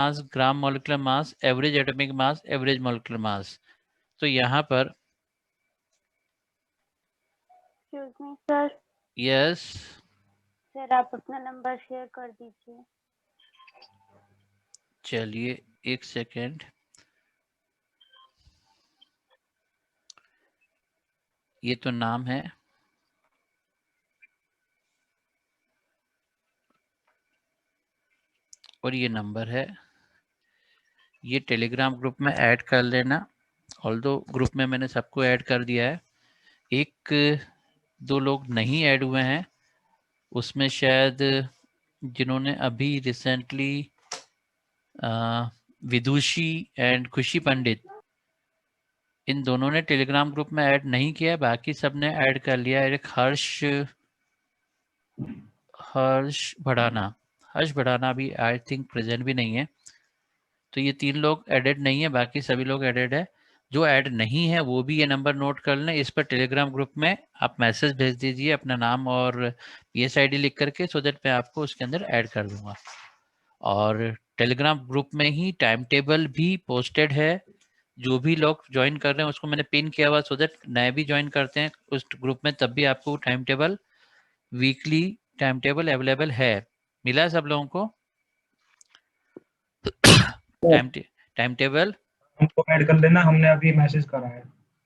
मास, gram molecular mass, average atomic mass, average molecular mass. तो यहाँ पर सर, यस सर आप अपना नंबर शेयर कर दीजिए। चलिए एक सेकेंड, ये तो नाम है, और ये नंबर है। ये टेलीग्राम ग्रुप में ऐड कर लेना, ऑल्दो ग्रुप में मैंने सबको ऐड कर दिया है। एक दो लोग नहीं ऐड हुए हैं, उसमें शायद जिन्होंने अभी रिसेंटली विदुषी एंड खुशी पंडित, इन दोनों ने टेलीग्राम ग्रुप में ऐड नहीं किया है, बाकी सब ने ऐड कर लिया है। एक हर्ष भड़ाना भी आई थिंक प्रेजेंट भी नहीं है। तो ये 3 लोग एडेड नहीं है, बाकी सभी लोग एडेड है। जो ऐड नहीं है वो भी ये नंबर नोट कर लें। इस पर टेलीग्राम ग्रुप में आप मैसेज भेज दीजिए अपना नाम और PSID लिख करके, सो दैट मैं आपको उसके अंदर ऐड कर दूंगा। और टेलीग्राम ग्रुप में ही टाइम टेबल भी पोस्टेड है, जो भी लोग ज्वाइन कर रहे हैं उसको मैंने पिन किया हुआ, सो दैट नए भी ज्वाइन करते हैं उस ग्रुप में, तब भी आपको time table, weekly time table available है। मिला है सब लोगों को टाइम टेबल? हमको ऐड कर लेना, हमने अभी मैसेज करा है।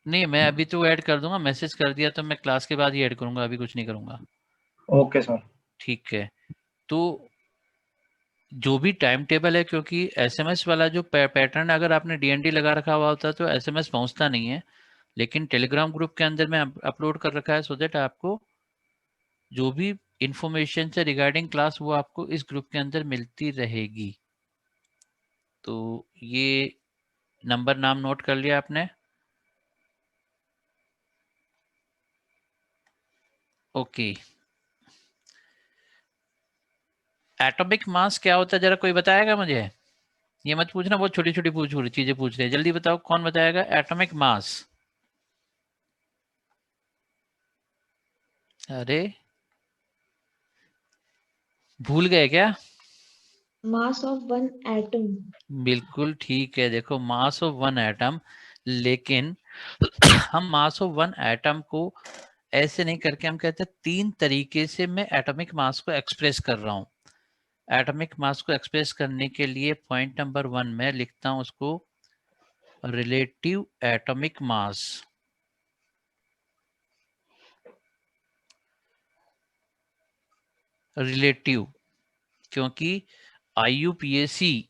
नहीं, मैं अभी तो ऐड कर दूंगा, मैसेज कर दिया तो मैं क्लास के बाद ही ऐड करूंगा, अभी कुछ नहीं करूंगा। Okay sir. ठीक है, तो जो भी टाइम टेबल है, क्योंकि SMS वाला जो पैटर्न अगर आपने DND लगा रखा हुआ होता है तो SMS पहुंचता नहीं है, लेकिन टेलीग्राम ग्रुप के अंदर में अपलोड कर रखा है, सो दैट आपको जो भी इंफॉर्मेशन से रिगार्डिंग क्लास वो आपको इस ग्रुप के अंदर मिलती रहेगी। तो ये नंबर नाम नोट कर लिया आपने? ओके। एटॉमिक मास क्या होता है जरा कोई बताएगा मुझे? ये मत पूछना बहुत छोटी छोटी चीजें पूछ रहे हैं, जल्दी बताओ कौन बताएगा एटॉमिक मास? अरे भूल गए क्या? Mass of one atom. बिल्कुल ठीक है, देखो मास ऑफ वन एटम, लेकिन हम मास ऑफ वन एटम को ऐसे नहीं करके हम कहते हैं 3 तरीके से मैं एटॉमिक मास को एक्सप्रेस कर रहा हूं। एटॉमिक मास को एक्सप्रेस करने के लिए पॉइंट नंबर 1 में लिखता हूं उसको रिलेटिव एटॉमिक मास। रिलेटिव, क्योंकि IUPAC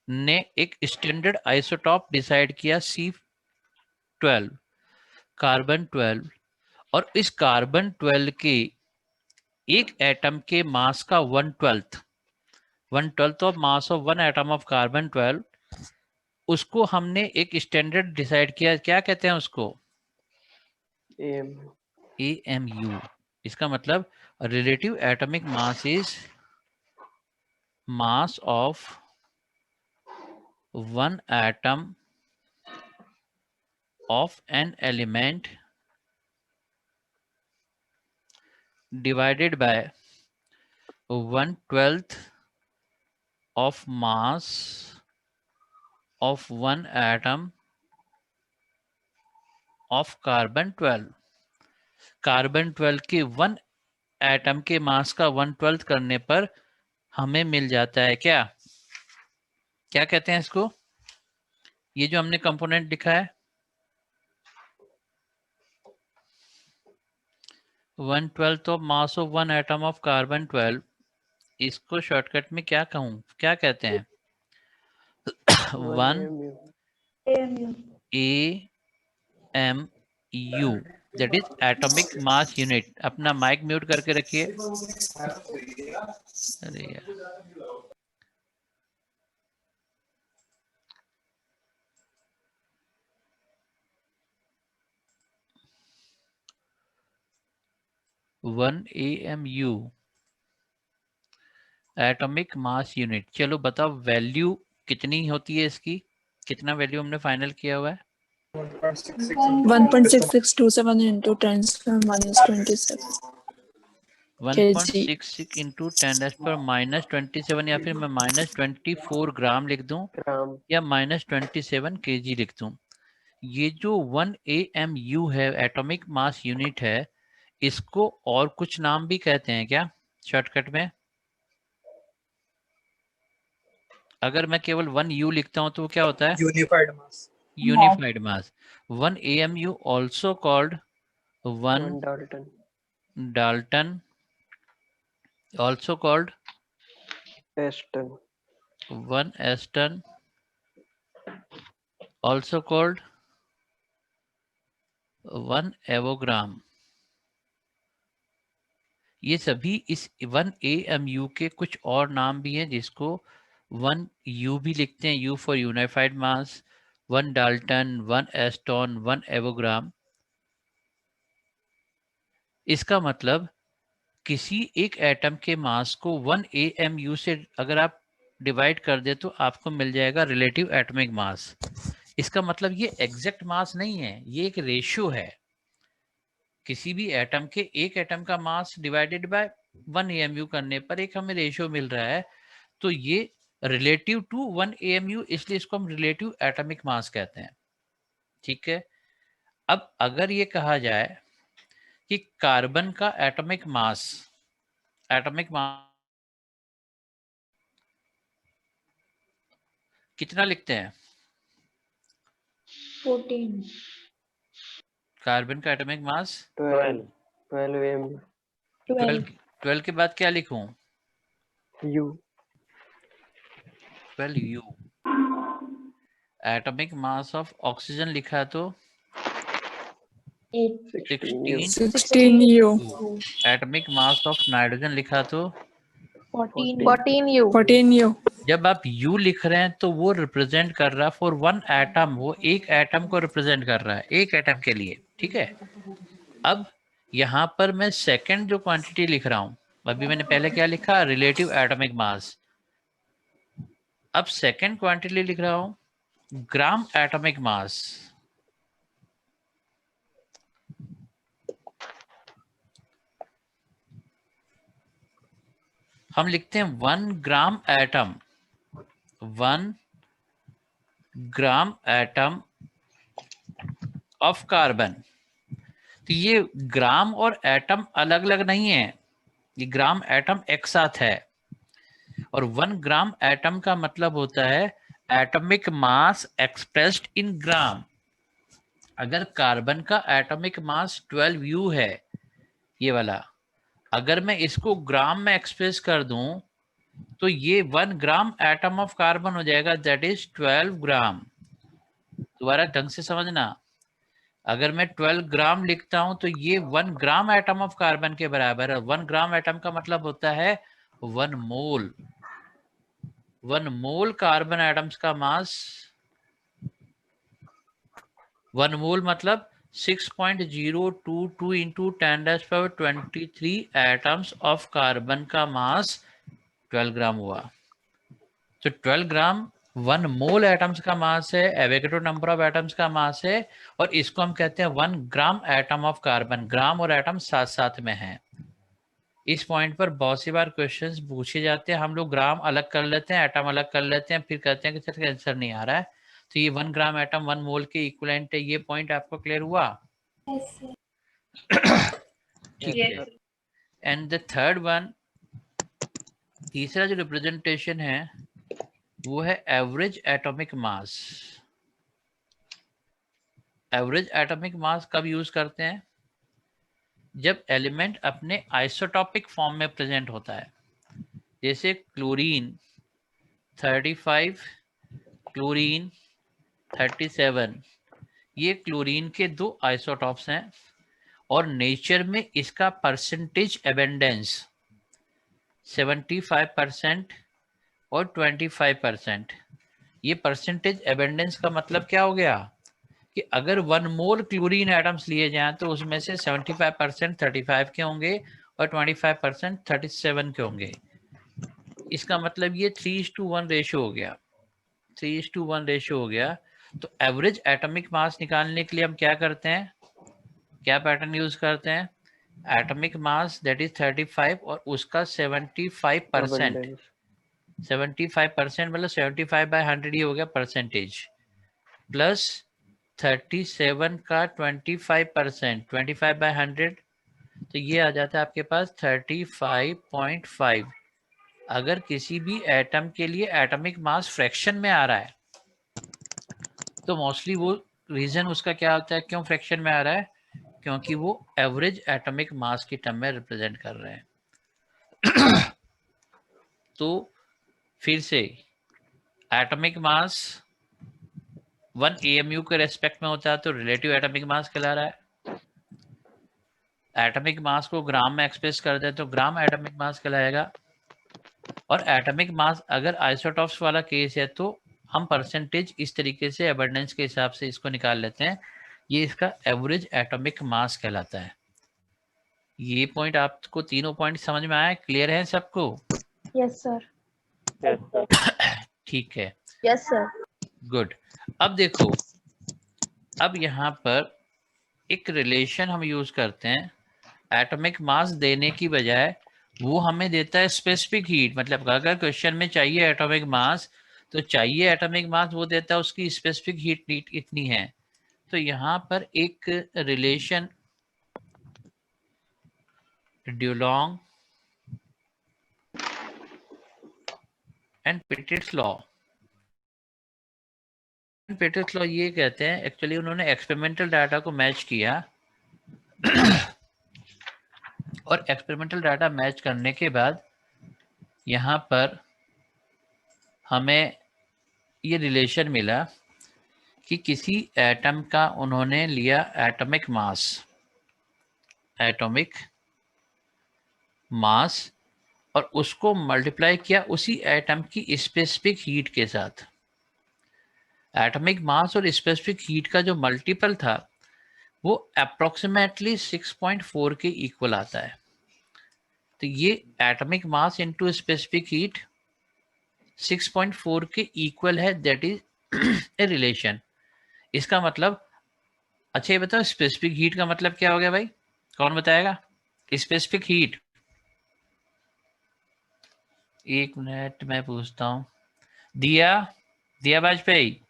ने एक स्टैंडर्ड आइसोटॉप डिसाइड किया C12, कार्बन 12, और इस कार्बन 12 के एक एटम के मास का 1/12 of mass of one atom of carbon 12, उसको हमने एक स्टैंडर्ड डिसाइड किया, क्या कहते हैं उसको? AMU। इसका मतलब relative atomic mass is mass of one atom of an element divided by 1/12 of mass of one atom of carbon 12। Carbon 12 के 1 एटम के मास का 1/12 करने पर हमें मिल जाता है क्या? क्या कहते हैं इसको? ये जो हमने कंपोनेंट लिखा है 1/12 of mass of one atom of carbon 12, इसको शॉर्टकट में क्या कहूं, क्या कहते हैं? 1 AMU, that is atomic mass unit. अपना माइक म्यूट करके रखिए। अरे यार, one AMU atomic mass unit. चलो बताओ वैल्यू कितनी होती है इसकी, कितना वैल्यू हमने फाइनल किया हुआ है? 1.6627 into 10⁻⁻27. 1.66 इंटू 10⁻⁻27 या फिर मैं -24 ग्राम लिख दूं ग्राम या -27 kg लिख दूं। ये जो 1 AMU है, एटॉमिक मास यूनिट है, इसको और कुछ नाम भी कहते हैं क्या शॉर्टकट में? अगर मैं केवल 1 U लिखता हूं तो वो क्या होता है? यूनिफाइड मास। यूनिफाइड मास। 1 AMU also called 1 1 Dalton Dalton, also called Aston 1 Aston, also called 1 Avogram। ये सभी इस 1 AMU के कुछ और नाम भी हैं, जिसको 1 U भी लिखते हैं, U for unified mass, 1 Dalton, 1 Aston, 1 एवोग्राम। इसका मतलब किसी एक एटम के मास को 1 AMU से अगर आप डिवाइड कर दे तो आपको मिल जाएगा रिलेटिव एटॉमिक मास। इसका मतलब ये एग्जैक्ट मास नहीं है, ये एक रेशियो है। किसी भी एटम के एक एटम का मास डिवाइडेड बाय 1 AMU करने पर एक हमें रेशियो मिल रहा है, तो ये रिलेटिव टू 1 AMU, इसलिए इसको हम रिलेटिव एटॉमिक मास कहते हैं। ठीक है, अब अगर ये कहा जाए कि कार्बन का एटॉमिक मास कितना लिखते हैं? 14. कार्बन का एटॉमिक मास 12 एम 12. 12 के बाद क्या लिखूं? You 12 U। Atomic mass of oxygen लिखा तो 8. 16 16U, atomic mass of nitrogen लिखा तो 14. 14U, 14U, जब आप U लिख रहे हैं तो वो रिप्रेजेंट कर रहा है फॉर 1 एटम, वो एक एटम को रिप्रेजेंट कर रहा है, एक एटम के लिए। ठीक है, अब यहाँ पर मैं सेकंड जो क्वांटिटी लिख रहा हूँ, अभी मैंने पहले क्या लिखा? Relative atomic mass. अब सेकंड क्वांटिटी लिख रहा हूँ ग्राम एटॉमिक मास। हम लिखते हैं 1 gram atom, 1 gram atom of carbon. तो ये ग्राम और एटम अलग अलग नहीं है, ये ग्राम एटम एक साथ है। और 1 ग्राम एटम का मतलब होता है एटॉमिक मास एक्सप्रेस्ड इन ग्राम। अगर कार्बन का एटॉमिक मास 12 U है, ये वाला, अगर मैं इसको ग्राम में एक्सप्रेस कर दूं तो ये 1 ग्राम एटम ऑफ कार्बन हो जाएगा, दैट इज 12 ग्राम। दोबारा ढंग से समझना, अगर मैं 12 ग्राम लिखता हूं तो ये 1 ग्राम एटम ऑफ कार्बन के बराबर है। 1 ग्राम एटम का मतलब होता है 1 मोल। 1 मोल कार्बन एटम्स का मास, 1 मोल मतलब 6.022 इंटू 10⁻23 एटम्स ऑफ कार्बन का मास 12 ग्राम हुआ। तो 12 ग्राम 1 मोल एटम्स का मास है, एवोगैड्रो नंबर ऑफ एटम्स का मास है, और इसको हम कहते हैं 1 ग्राम एटम ऑफ कार्बन। ग्राम और एटम साथ साथ में हैं। इस पॉइंट पर बहुत सी बार क्वेश्चंस पूछे जाते हैं, हम लोग ग्राम अलग कर लेते हैं, एटम अलग कर लेते हैं, फिर कहते हैं कि सर आंसर नहीं आ रहा है। तो ये 1 ग्राम एटम 1 मोल के इक्विवेलेंट है। ये पॉइंट आपको क्लियर हुआ? ठीक है। एंड द थर्ड वन, तीसरा जो रिप्रेजेंटेशन है वो है average atomic mass. Average atomic मास कब यूज करते हैं? जब एलिमेंट अपने आइसोटॉपिक फॉर्म में प्रेजेंट होता है। जैसे क्लोरीन 35, क्लोरीन 37, ये क्लोरीन के दो आइसोटॉप्स हैं, और नेचर में इसका परसेंटेज एबेंडेंस 75% और 25%। ये परसेंटेज एबेंडेंस का मतलब क्या हो गया कि अगर 1 मोल क्लोरीन एटम्स लिए जाएं तो उसमें से 75% 35 के होंगे और 25% 37 के होंगे। इसका मतलब ये 3:1 रेशियो हो गया, 3:1 रेशियो हो गया। तो एवरेज एटॉमिक मास निकालने के लिए हम क्या करते हैं, क्या पैटर्न यूज करते हैं? एटॉमिक मास दैट इज 35 और उसका 75%, abundance 75% मतलब 75/100 ये हो गया परसेंटेज, प्लस 37 का 25%, 25/100 तो ये आ जाता है आपके पास 35.5। अगर किसी भी एटम के लिए एटॉमिक मास फ्रैक्शन में आ रहा है तो मोस्टली वो रीजन उसका क्या होता है, क्यों फ्रैक्शन में आ रहा है, क्योंकि वो एवरेज एटॉमिक मास की टर्म में रिप्रेजेंट कर रहे हैं। तो फिर से एटॉमिक मास 1 AMU के रेस्पेक्ट में होता है तो रिलेटिव एटॉमिक मास कहला रहा है। एटॉमिक मास को ग्राम में एक्सप्रेस कर दे तो ग्राम एटॉमिक मास कहलाएगा। और एटॉमिक मास अगर आइसोटॉप्स वाला केस है तो हम परसेंटेज इस तरीके से अबंडेंस के हिसाब से इसको निकाल लेते हैं, ये इसका एवरेज एटॉमिक मास कहलाता है। ये पॉइंट आपको तीनों पॉइंट समझ में आया, क्लियर है सबको? Yes, sir. yes sir ठीक है, Yes, sir. गुड। अब देखो, अब यहाँ पर एक रिलेशन हम यूज करते हैं, एटॉमिक मास देने की बजाय वो हमें देता है स्पेसिफिक हीट। मतलब अगर क्वेश्चन में चाहिए एटॉमिक मास तो चाहिए एटॉमिक मास, वो देता है उसकी स्पेसिफिक हीट इतनी है। तो यहाँ पर एक रिलेशन ड्यूलॉन्ग एंड पेटिट्स लॉ, पेटिट्स लॉ ये कहते हैं, एक्चुअली उन्होंने एक्सपेरिमेंटल डाटा को मैच किया और एक्सपेरिमेंटल डाटा मैच करने के बाद यहाँ पर हमें ये रिलेशन मिला कि किसी एटम का उन्होंने लिया एटॉमिक मास और उसको मल्टीप्लाई किया उसी एटम की स्पेसिफिक हीट के साथ। एटॉमिक मास और स्पेसिफिक हीट का जो मल्टीपल था वो अप्रोक्सीमेटली 6.4 के इक्वल आता है। तो ये atomic mass into specific heat 6.4 के इक्वल है, दैट इज ए रिलेशन। इसका मतलब, अच्छा ये बताओ स्पेसिफिक हीट का मतलब क्या हो गया भाई, कौन बताएगा? स्पेसिफिक हीट, एक मिनट मैं पूछता हूँ। दिया वाजपेयी,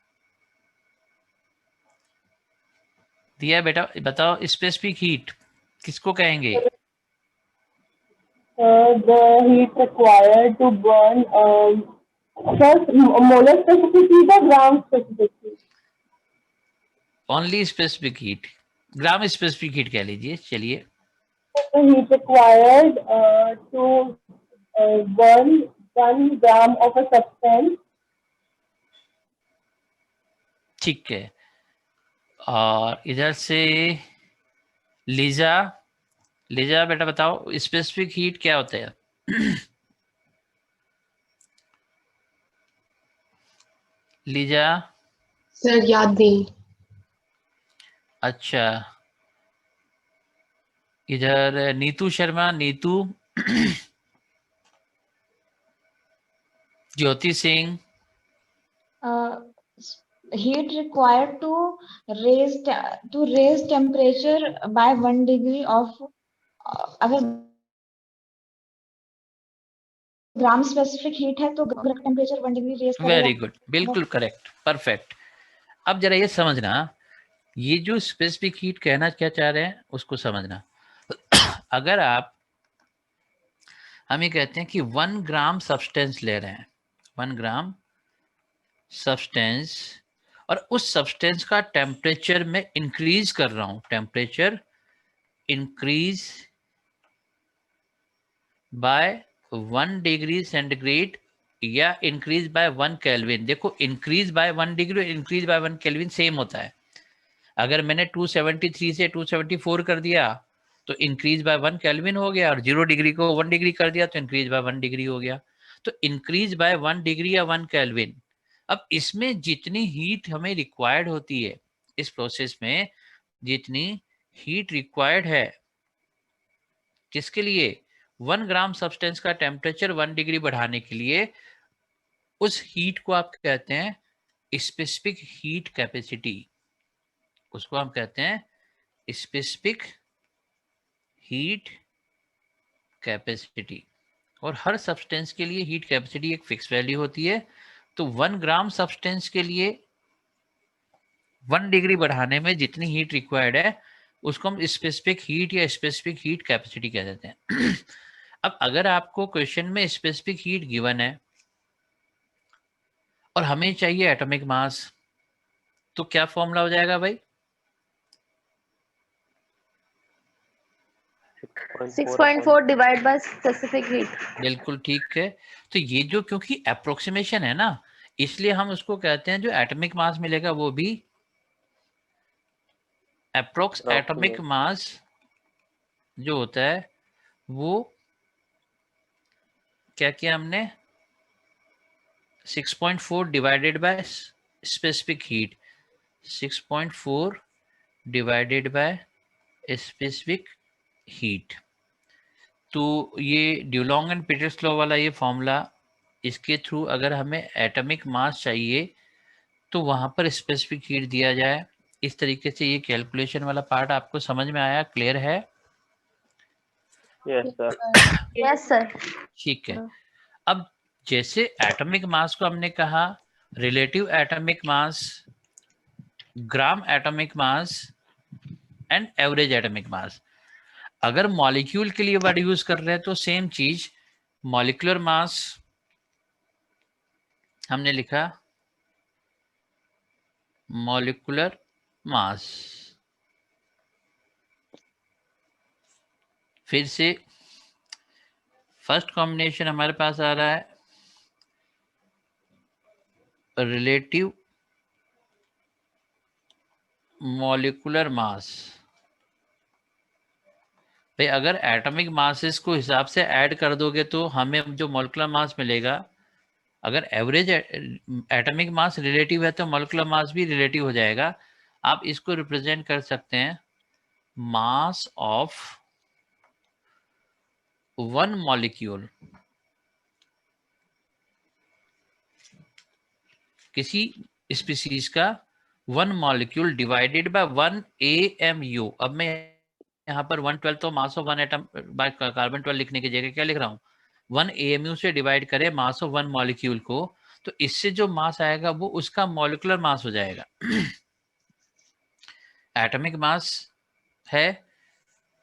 दिया बेटा बताओ स्पेसिफिक हीट किसको कहेंगे? The heat required to burn first molar specific heat or gram specific heat? Only specific heat, gram specific heat कह लीजिए। चलिए, The heat required to burn 1 gram of a substance. ठीक है। और इधर से लीजा बेटा बताओ स्पेसिफिक हीट क्या होता है? लीजा, सर याद नहीं। अच्छा इधर Neetu Sharma, Neetu Jyoti Singh, Heat required to raise temperature by 1 degree of अगर ग्राम स्पेसिफिक हीट है तो टेम्परेचर 1 डिग्री रेज करेगा। वेरी गुड, बिल्कुल करेक्ट, परफेक्ट। अब जरा ये समझना, ये जो स्पेसिफिक हीट कहना क्या चाह रहे हैं उसको समझना। अगर आप, हम ये कहते हैं कि 1 ग्राम सब्सटेंस ले रहे हैं, 1 ग्राम सब्सटेंस, और उस सब्सटेंस का टेम्परेचर में इंक्रीज कर रहा हूं, temperature increase by 1 degree centigrade या इंक्रीज बाय 1 केल्विन। देखो इंक्रीज बाय 1 डिग्री और इंक्रीज बाय 1 केल्विन सेम होता है। अगर मैंने 273 से 274 कर दिया तो इंक्रीज बाय 1 केल्विन हो गया, और 0 डिग्री को 1 डिग्री कर दिया तो इंक्रीज बाय 1 डिग्री हो गया। तो इंक्रीज बाय 1 डिग्री या 1 केल्विन। अब इसमें जितनी हीट हमें रिक्वायर्ड होती है, इस प्रोसेस में जितनी हीट रिक्वायर्ड है, किसके लिए? 1 ग्राम सब्सटेंस का टेम्परेचर 1 डिग्री बढ़ाने के लिए, उस हीट को आप कहते हैं स्पेसिफिक हीट कैपेसिटी। उसको हम कहते हैं स्पेसिफिक हीट कैपेसिटी, और हर सब्सटेंस के लिए हीट कैपेसिटी एक फिक्स वैल्यू होती है। तो 1 ग्राम सब्सटेंस के लिए 1 डिग्री बढ़ाने में जितनी हीट रिक्वायर्ड है उसको हम स्पेसिफिक हीट या स्पेसिफिक हीट कैपेसिटी कह देते हैं। अब अगर आपको क्वेश्चन में स्पेसिफिक हीट गिवन है और हमें चाहिए एटॉमिक मास, तो क्या फॉर्मूला हो जाएगा भाई? 6.4 डिवाइड बाय स्पेसिफिक हीट। बिल्कुल ठीक है। तो ये जो क्योंकि अप्रोक्सीमेशन है ना, इसलिए हम उसको कहते हैं जो एटॉमिक मास मिलेगा वो भी अप्रोक्स एटॉमिक मास जो होता है वो क्या किया हमने 6.4 divided by specific heat, 6.4 divided by specific heat. तो ये ड्यूलोंग एंड पीटर्स लॉ वाला ये फॉर्मूला, इसके थ्रू अगर हमें एटॉमिक मास चाहिए तो वहां पर स्पेसिफिक हीट दिया जाए। इस तरीके से ये कैलकुलेशन वाला पार्ट आपको समझ में आया? क्लियर है? Yes sir. Yes sir. ठीक है। अब जैसे एटॉमिक मास को हमने कहा relative atomic mass, gram atomic mass and average atomic मास। अगर मॉलिक्यूल के लिए वर्ड यूज कर रहे हैं तो सेम चीज, मॉलिक्यूलर मास हमने लिखा मॉलिक्यूलर मास। फिर से फर्स्ट कॉम्बिनेशन हमारे पास आ रहा है रिलेटिव मॉलिक्यूलर मास। भाई अगर एटॉमिक मासेस को हिसाब से ऐड कर दोगे तो हमें जो मॉलिक्यूलर मास मिलेगा, अगर एवरेज एटॉमिक मास रिलेटिव है तो मॉलिक्यूलर मास भी रिलेटिव हो जाएगा। आप इसको रिप्रेजेंट कर सकते हैं मास ऑफ वन मॉलिक्यूल, किसी स्पीसीज का one molecule divided by 1 AMU। अब मैं यहाँ पर 1/12 तो mass of one atom by carbon 12 लिखने की जगह क्या लिख रहा हूँ, 1 AMU से डिवाइड करें मास ऑफ वन मॉलिक्यूल को, तो इससे जो मास आएगा वो उसका मॉलिक्यूलर मास हो जाएगा। एटॉमिक मास है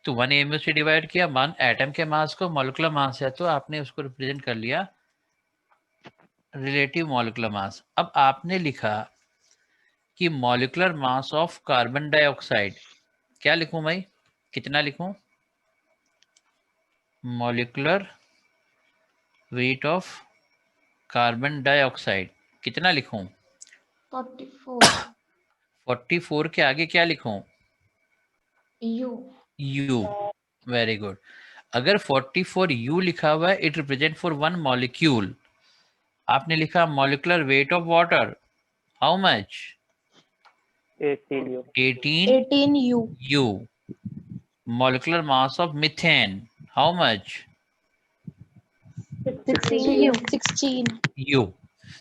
तो 1 AMU से डिवाइड किया, 1 एटम के मास को, मॉलिक्यूलर मास है तो आपने उसको रिप्रेजेंट कर लिया रिलेटिव मॉलिक्यूलर मास। अब आपने लिखा कि molecular mass of carbon dioxide, क्या लिखूं भाई, कितना लिखूं? Molecular weight of carbon dioxide कितना लिखूं? 44 44 के आगे क्या लिखूं? U U। Very good. अगर 44 U लिखा हुआ है, it represent for one molecule. आपने लिखा molecular weight of water, how much? 18 U U। Molecular mass of methane, how much? 16 U।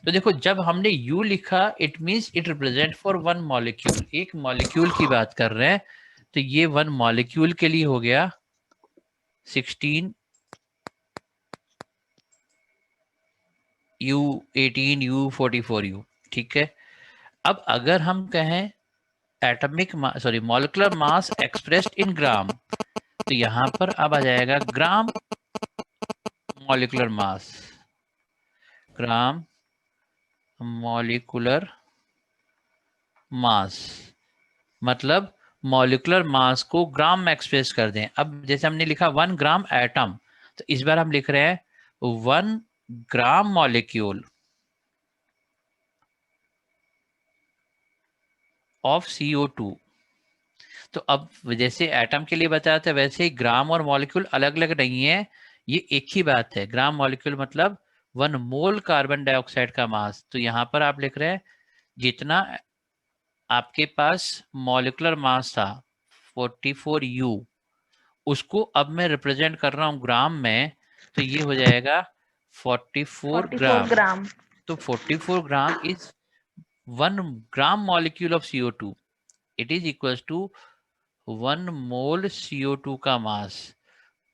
तो देखो जब हमने U लिखा it means it represent for one molecule, एक मॉलिक्यूल की बात कर रहे हैं। तो ये वन मॉलिक्यूल के लिए हो गया 16 U, 18 U, 44 U। ठीक है। अब अगर हम कहें atomic sorry molecular mass expressed in gram, तो यहां पर अब आ जाएगा ग्राम मॉलिक्यूलर मास, ग्राम मॉलिक्यूलर मास मतलब मॉलिक्यूलर मास को ग्राम में एक्सप्रेस कर दें। अब जैसे हमने लिखा 1 ग्राम एटम, तो इस बार हम लिख रहे हैं 1 ग्राम मॉलिक्यूल ऑफ CO2। तो अब जैसे एटम के लिए बताया था वैसे ही ग्राम और मॉलिक्यूल अलग अलग नहीं है, ये एक ही बात है। ग्राम मॉलिक्यूल मतलब 1 मोल कार्बन डाइऑक्साइड का मास। तो यहाँ पर आप लिख रहे हैं जितना आपके पास मॉलिक्यूलर मास था 44 U, उसको अब मैं रिप्रेजेंट कर रहा हूँ ग्राम में, तो ये हो जाएगा 44 ग्राम। तो 44 gram is 1 gram molecule of CO2, it is equals to 1 mole CO2 का मास,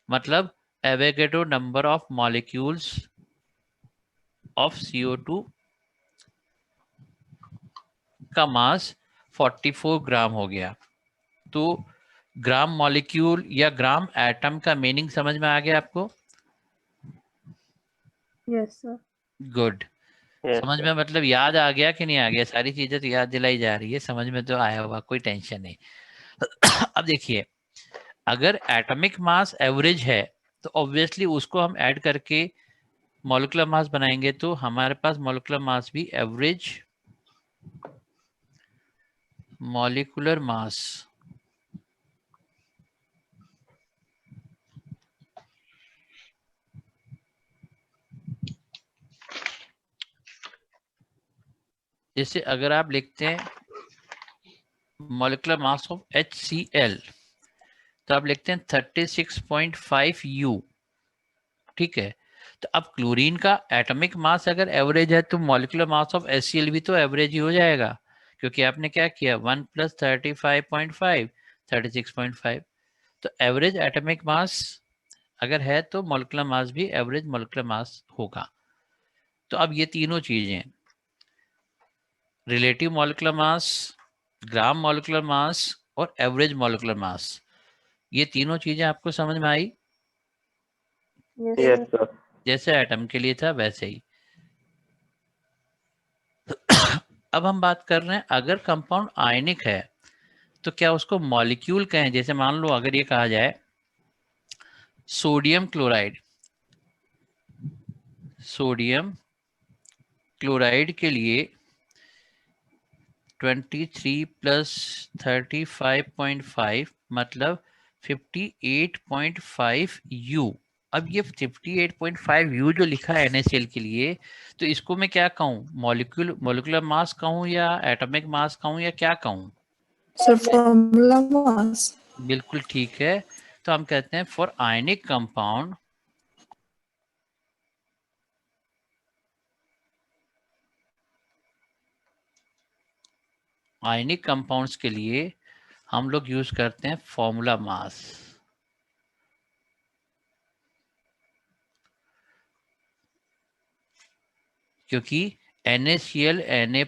मतलब Avogadro number of molecules of CO2 का मास 44 ग्राम हो गया। तो ग्राम मॉलिक्यूल या ग्राम एटम का मीनिंग समझ में आ गया आपको? Yes sir. गुड। Yes, समझ sir. में मतलब याद आ गया कि नहीं आ गया? सारी चीजें तो याद दिलाई जा रही है, समझ में तो आया होगा, कोई टेंशन नहीं। अब देखिए, अगर एटॉमिक मास एवरेज है तो ऑब्वियसली उसको हम ऐड करके मॉलिक्यूलर मास बनाएंगे, तो हमारे पास मॉलिक्यूलर मास भी एवरेज मॉलिक्यूलर मास जैसे अगर आप लिखते हैं मॉलिक्यूलर मास ऑफ HCl तो आप लिखते हैं 36.5 U, ठीक है। तो अब क्लोरीन का एटॉमिक मास अगर एवरेज है तो मॉलिक्यूलर मास ऑफ HCl भी तो एवरेज ही हो जाएगा, क्योंकि आपने क्या किया 1 + 35.5 36.5। तो एवरेज एटॉमिक मास अगर है तो मॉलिक्यूलर मास भी एवरेज मॉलिक्यूलर मास होगा। तो अब ये तीनों चीजें, relative molecular mass, gram molecular मास और एवरेज मॉलिक्यूलर मास, ये तीनों चीजें आपको समझ में आई? Yes, sir. जैसे एटम के लिए था वैसे ही। अब हम बात कर रहे हैं अगर कंपाउंड आयनिक है तो क्या उसको मॉलिक्यूल कहें? जैसे मान लो अगर ये कहा जाए सोडियम क्लोराइड, सोडियम क्लोराइड के लिए 23 + 35.5 मतलब 58.5 U। अब ये 58.5 U जो लिखा है NaCl के लिए, तो इसको मैं क्या कहूँ? मॉलिक्यूलर मास कहूँ या एटॉमिक मास कहूँ या क्या कहूँ? Sir formula mass. बिल्कुल ठीक है। तो हम कहते हैं for ionic compound ionic compounds के लिए हम लोग यूज करते हैं फॉर्मूला मास। क्योंकि NaCl Na+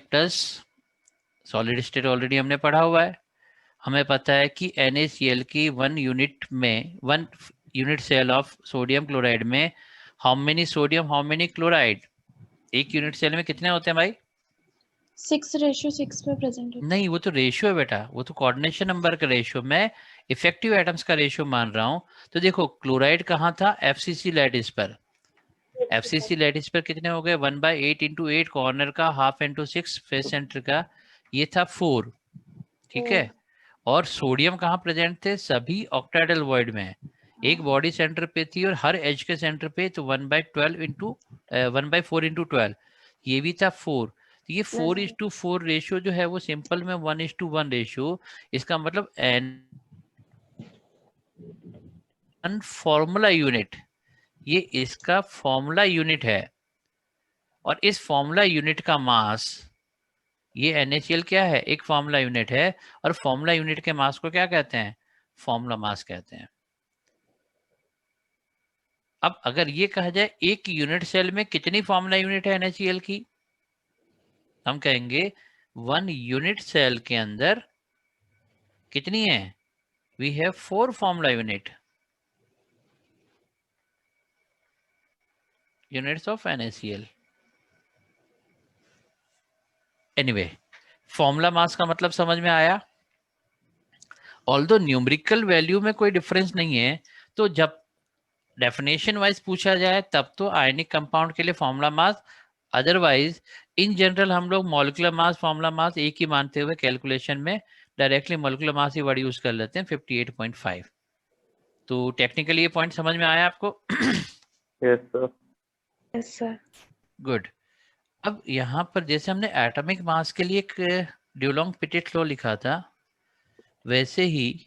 solid state already हमने पढ़ा हुआ है, हमें पता है कि NaCl की 1 unit cell of sodium chloride में how many sodium how many chloride, एक यूनिट सेल में कितने होते हैं भाई? 6:6 में प्रेजेंट है। नहीं, वो तो रेशियो है बेटा, वो तो कोऑर्डिनेशन नंबर का रेशियो, मैं इफेक्टिव एटम्स का रेशियो मान रहा हूँ। तो देखो क्लोराइड कहाँ था? FCC लैटिस पर। FCC लैटिस पर कितने हो गए? 1/8 × 8 कॉर्नर का, हाफ × 6 फेस सेंटर का, ये था 4, ठीक है। और सोडियम कहाँ प्रेजेंट थे? सभी ऑक्टाइडल वॉइड में, एक बॉडी सेंटर पे थी और हर एज के सेंटर पे, तो 1/4 × 12, ये भी था 4। तो ये 4:4 रेशियो जो है वो सिंपल में 1:1 रेशियो, इसका मतलब N फॉर्मूला यूनिट, ये इसका फॉर्मूला यूनिट है। और इस फॉर्मूला यूनिट का मास, ये NaCl क्या है? एक फॉर्मूला यूनिट है, और फॉर्मूला यूनिट के मास को क्या कहते हैं? फॉर्मूला मास कहते हैं। अब अगर ये कहा जाए एक यूनिट सेल में कितनी फॉर्मूला यूनिट है NaCl की, हम कहेंगे 1 यूनिट सेल के अंदर कितनी है? We have 4 formula units of NaCl। Anyway, formula mass का मतलब समझ में आया। ऑल्दो न्यूमेरिकल वैल्यू में कोई डिफरेंस नहीं है, तो जब डेफिनेशन वाइज पूछा जाए तब तो आयनिक कंपाउंड के लिए formula mass, otherwise in general हम लोग मॉलिक्यूलर मास फॉर्मूला मास एक ही मानते हुए कैलकुलेशन में डायरेक्टली मॉलिक्यूलर मास ही वर्ड यूज कर लेते हैं 58.5। तो टेक्निकली ये पॉइंट समझ में आया आपको? Yes, sir. Yes sir. Good. अब यहाँ पर जैसे हमने एटॉमिक मास के लिए एक ड्यूलोंग पिटेट लॉ लिखा था, वैसे ही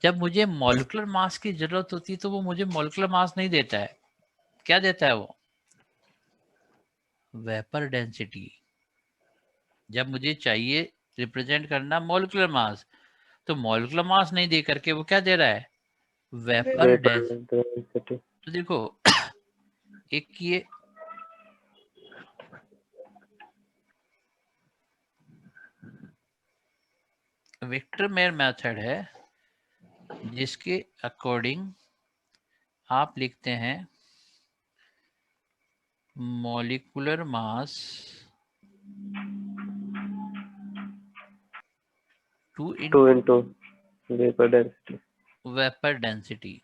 जब मुझे मॉलिक्यूलर मास की जरूरत होती है तो वो मुझे मॉलिक्यूलर मास नहीं देता है। क्या देता है वो? Vapour density. जब मुझे चाहिए रिप्रेजेंट करना मॉलिक्यूलर मास, तो मॉलिक्यूलर मास नहीं दे करके वो क्या दे रहा है, वेपर Vapor डेंसिटी। density. तो देखो एक ये विक्टर मेयर मेथड है जिसके अकॉर्डिंग आप लिखते हैं molecular mass 2 2 into vapor density. Vapour density.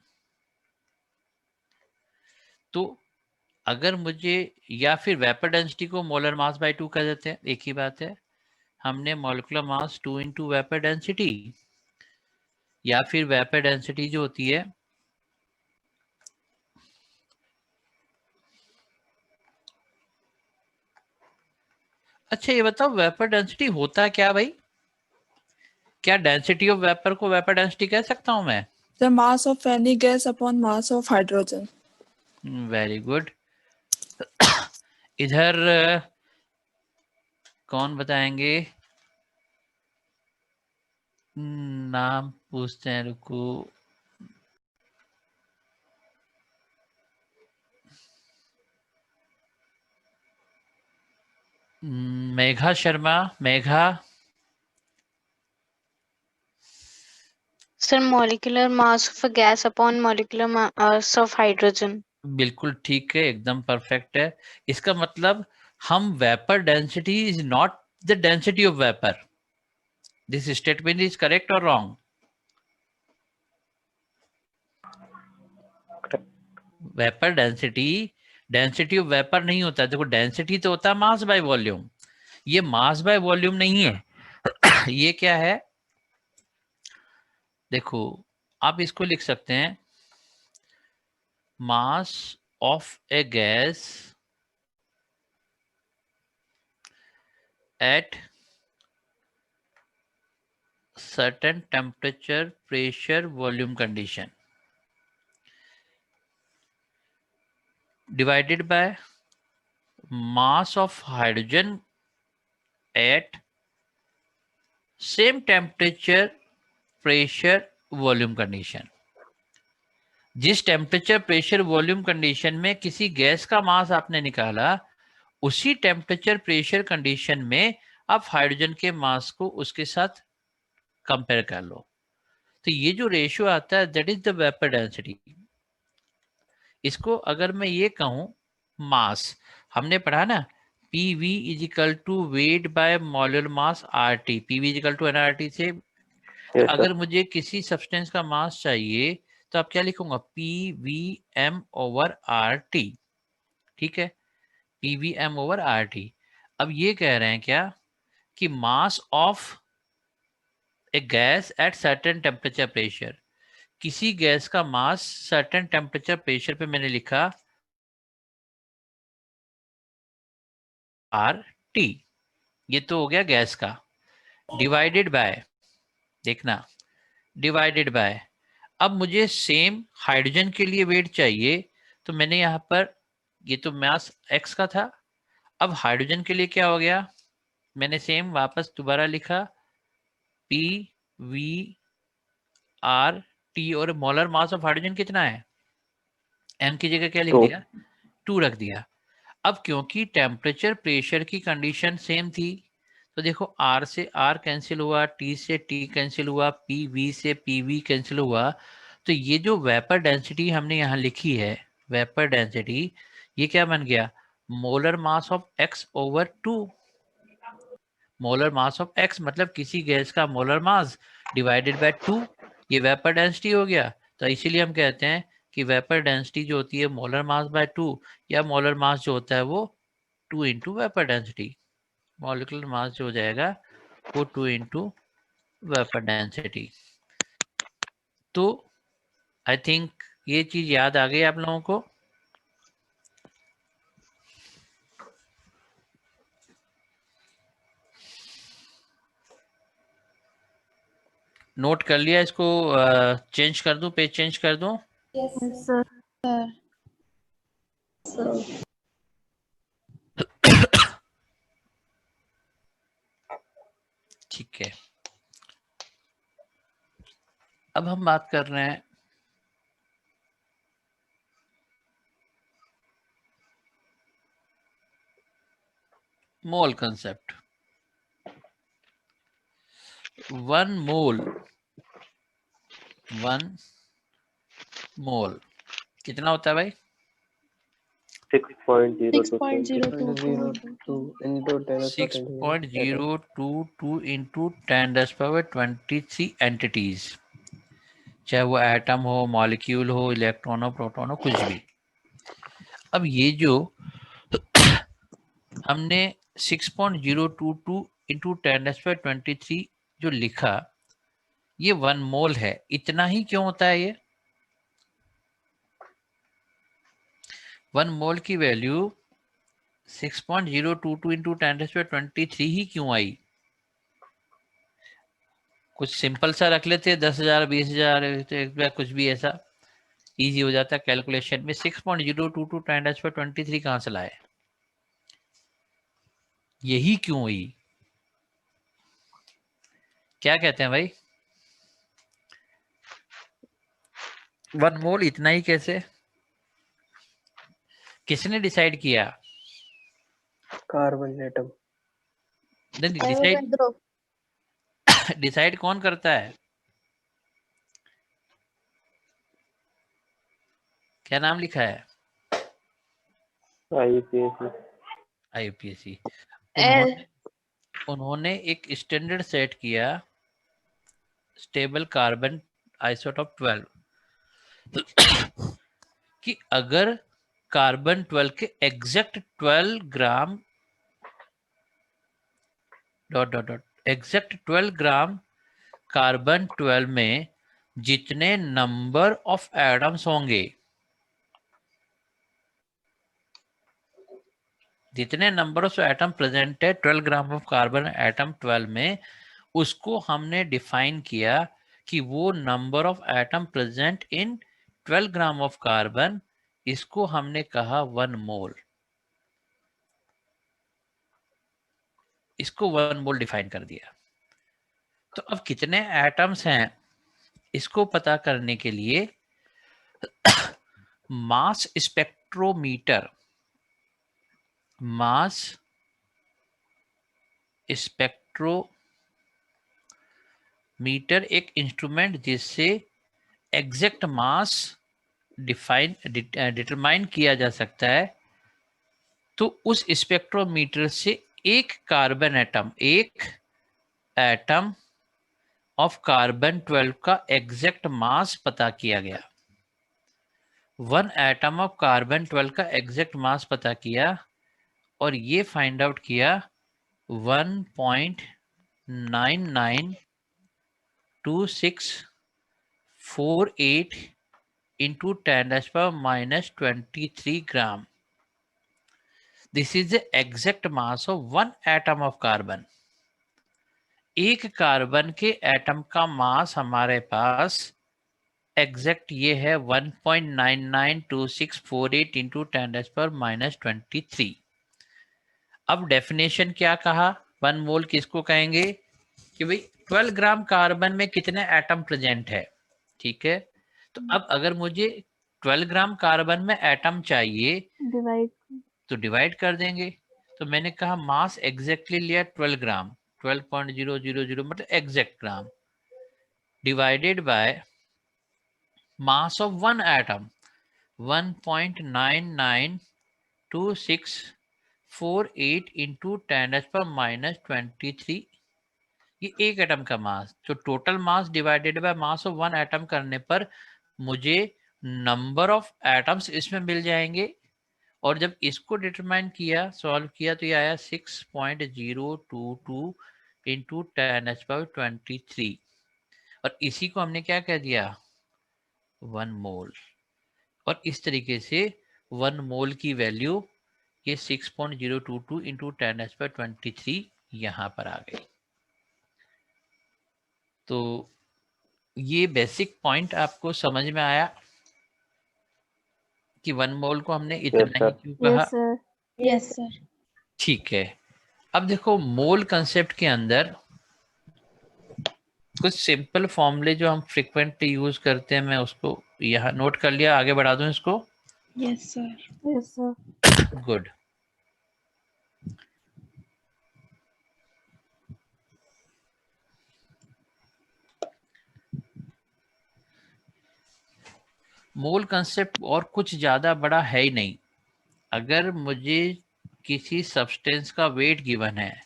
तो अगर मुझे, या फिर वेपर डेंसिटी को मोलर मास बाय 2 कर देते हैं, एक ही बात है। हमने molecular mass 2 into vapour density, या फिर वेपर डेंसिटी जो होती है अच्छा ये बताओ वेपर डेंसिटी होता क्या भाई, क्या डेंसिटी ऑफ वेपर को वेपर डेंसिटी कह सकता हूं मैं? The mass of any gas upon mass of hydrogen. Very good. इधर कौन बताएंगे? नाम पूछते हैं, रुको। Megha Sharma, Megha. Sir, molecular mass of a gas upon molecular mass of hydrogen. बिल्कुल ठीक है, एकदम परफेक्ट है। इसका मतलब हम vapour density is not the density of vapour. This statement is correct और wrong? Vapour density density of vapour नहीं होता। देखो डेंसिटी तो होता है मास बाय वॉल्यूम, ये मास बाय वॉल्यूम नहीं है। ये क्या है, देखो आप इसको लिख सकते हैं मास of a gas eight certain temperature, pressure, volume condition divided by mass of hydrogen at same temperature, pressure, volume condition। जिस टेम्परेचर, प्रेशर, वॉल्यूम कंडीशन में किसी गैस का मास आपने निकाला, उसी टेम्परेचर, प्रेशर कंडीशन में आप हाइड्रोजन के मास को उसके साथ कंपेयर कर लो। तो ये जो रेशियो आता है that is the vapour density. इसको अगर मैं ये कहूं मास, हमने पढ़ा ना P V is equal to weight by molar mass R T, P V is equal to n R T से। Yes, अगर sir. मुझे किसी सब्सटेंस का मास चाहिए तो आप क्या लिखूंगा, P V M over R T. ठीक है, P V M over R T. अब ये कह रहे हैं क्या कि mass of a gas at certain temperature pressure, किसी गैस का मास सर्टेन टेम्परेचर प्रेशर पे मैंने लिखा आर टी, ये तो हो गया गैस का, डिवाइडेड बाय, देखना डिवाइडेड बाय, अब मुझे सेम हाइड्रोजन के लिए वेट चाहिए तो मैंने यहाँ पर, ये तो मास एक्स का था, अब हाइड्रोजन के लिए क्या हो गया, मैंने सेम वापस दोबारा लिखा पी वी आर टी, और मोलर मास ऑफ हाइड्रोजन कितना है, एम की जगह क्या लिख 2. दिया, 2 रख दिया। अब क्योंकि टेम्परेचर प्रेशर की कंडीशन सेम थी तो देखो R से R कैंसिल हुआ, T से T कैंसिल हुआ, PV से PV कैंसिल हुआ। तो ये जो वेपर डेंसिटी हमने यहाँ लिखी है, वेपर डेंसिटी, ये क्या बन गया, molar mass of X over 2। Molar mass of X मतलब किसी गैस का मोलर मास डिवाइडेड बाय 2, ये वेपर डेंसिटी हो गया। तो इसीलिए हम कहते हैं कि वेपर डेंसिटी जो होती है मोलर मास बाय 2, या मोलर मास जो होता है वो 2 into vapour density. Molecular mass जो हो जाएगा वो 2 इंटू वेपर डेंसिटी। तो आई थिंक ये चीज याद आ गई आप लोगों को। नोट कर लिया इसको, चेंज कर दूं, पेज चेंज कर दूं? Yes, sir. Sir. ठीक है, अब हम बात कर रहे हैं मोल कंसेप्ट। 1 मोल कितना होता है भाई? 6.02 into 10 6.022 into 10⁻23 एंटिटीज, चाहे वो एटम हो, मॉलिक्यूल हो, इलेक्ट्रॉन हो, प्रोटॉन हो, कुछ भी। अब ये जो हमने 6.022 into 10⁻23 जो लिखा, ये 1 मोल है। इतना ही क्यों होता है? ये 1 मोल की वैल्यू 6.022 into 10⁻23 ही क्यों आई? कुछ सिंपल सा रख लेते, 10,000 20,000 कुछ भी ऐसा इजी हो जाता है कैलकुलेशन में। 6.022 10⁻23 कहाँ से लाए? यही क्यों हुई? क्या कहते हैं भाई? 1 मोल इतना ही कैसे? किसने डिसाइड किया? Carbon atom. डिसाइड कौन करता है? क्या नाम लिखा है? IUPAC। उन्होंने एक स्टैंडर्ड सेट किया, स्टेबल कार्बन आइसोटोप 12, कि अगर कार्बन 12 के एग्जैक्ट 12 ग्राम एग्जैक्ट 12 ग्राम कार्बन 12 में जितने नंबर ऑफ एटम्स होंगे, जितने नंबर ऑफ एटम प्रेजेंट है 12 ग्राम ऑफ कार्बन एटम 12 में, उसको हमने डिफाइन किया कि वो number of atom present in 12 gram of carbon, इसको हमने कहा 1 मोल। इसको 1 मोल डिफाइन कर दिया। तो अब कितने एटम्स हैं इसको पता करने के लिए मास स्पेक्ट्रोमीटर एक इंस्ट्रूमेंट जिससे एग्जैक्ट मास डिटरमाइन किया जा सकता है, तो उस स्पेक्ट्रोमीटर से एक एटम ऑफ कार्बन 12 का एग्जैक्ट मास पता किया गया। 1 एटम ऑफ कार्बन 12 का एग्जैक्ट मास पता किया और ये फाइंड आउट किया 1.992648 into 10⁻23 gram. This is the exact mass of 1 atom of carbon। एक कार्बन के एटम का मास हमारे पास एग्जैक्ट ये है 1.992648 into 10⁻23। अब डेफिनेशन क्या कहा? 1 मोल किसको कहेंगे? कि भाई 12 ग्राम कार्बन में कितने एटम प्रेजेंट है। ठीक है, तो अब अगर मुझे 12 ग्राम कार्बन में एटम चाहिए तो डिवाइड कर देंगे। तो मैंने कहा मास एग्जैक्टली लिया 12 ग्राम, 12.000 मतलब exact gram, divided by mass of 1 atom 1.992648 into 10⁻23। ये एक एटम का मास। तो total mass divided by mass of 1 atom करने पर मुझे नंबर ऑफ एटम्स इसमें मिल जाएंगे। और जब इसको डिटरमाइन किया, सॉल्व किया, तो ये आया 6.022 into 10⁻23 और इसी को हमने क्या कह दिया? 1 मोल। और इस तरीके से 1 मोल की वैल्यू ये 6.022 into 10⁻23 यहाँ पर आ गई। तो ये बेसिक पॉइंट आपको समझ में आया कि 1 मोल को हमने इतना ही क्यों कहा? Yes sir. ठीक है, अब देखो मोल कंसेप्ट के अंदर कुछ सिंपल फॉर्मूले जो हम फ्रिक्वेंटली यूज करते हैं, मैं उसको यहाँ नोट कर लिया, आगे बढ़ा दूं इसको। Yes, sir. Yes, sir. Good. मोल कंसेप्ट और कुछ ज्यादा बड़ा है ही नहीं। अगर मुझे किसी सब्सटेंस का वेट गिवन है,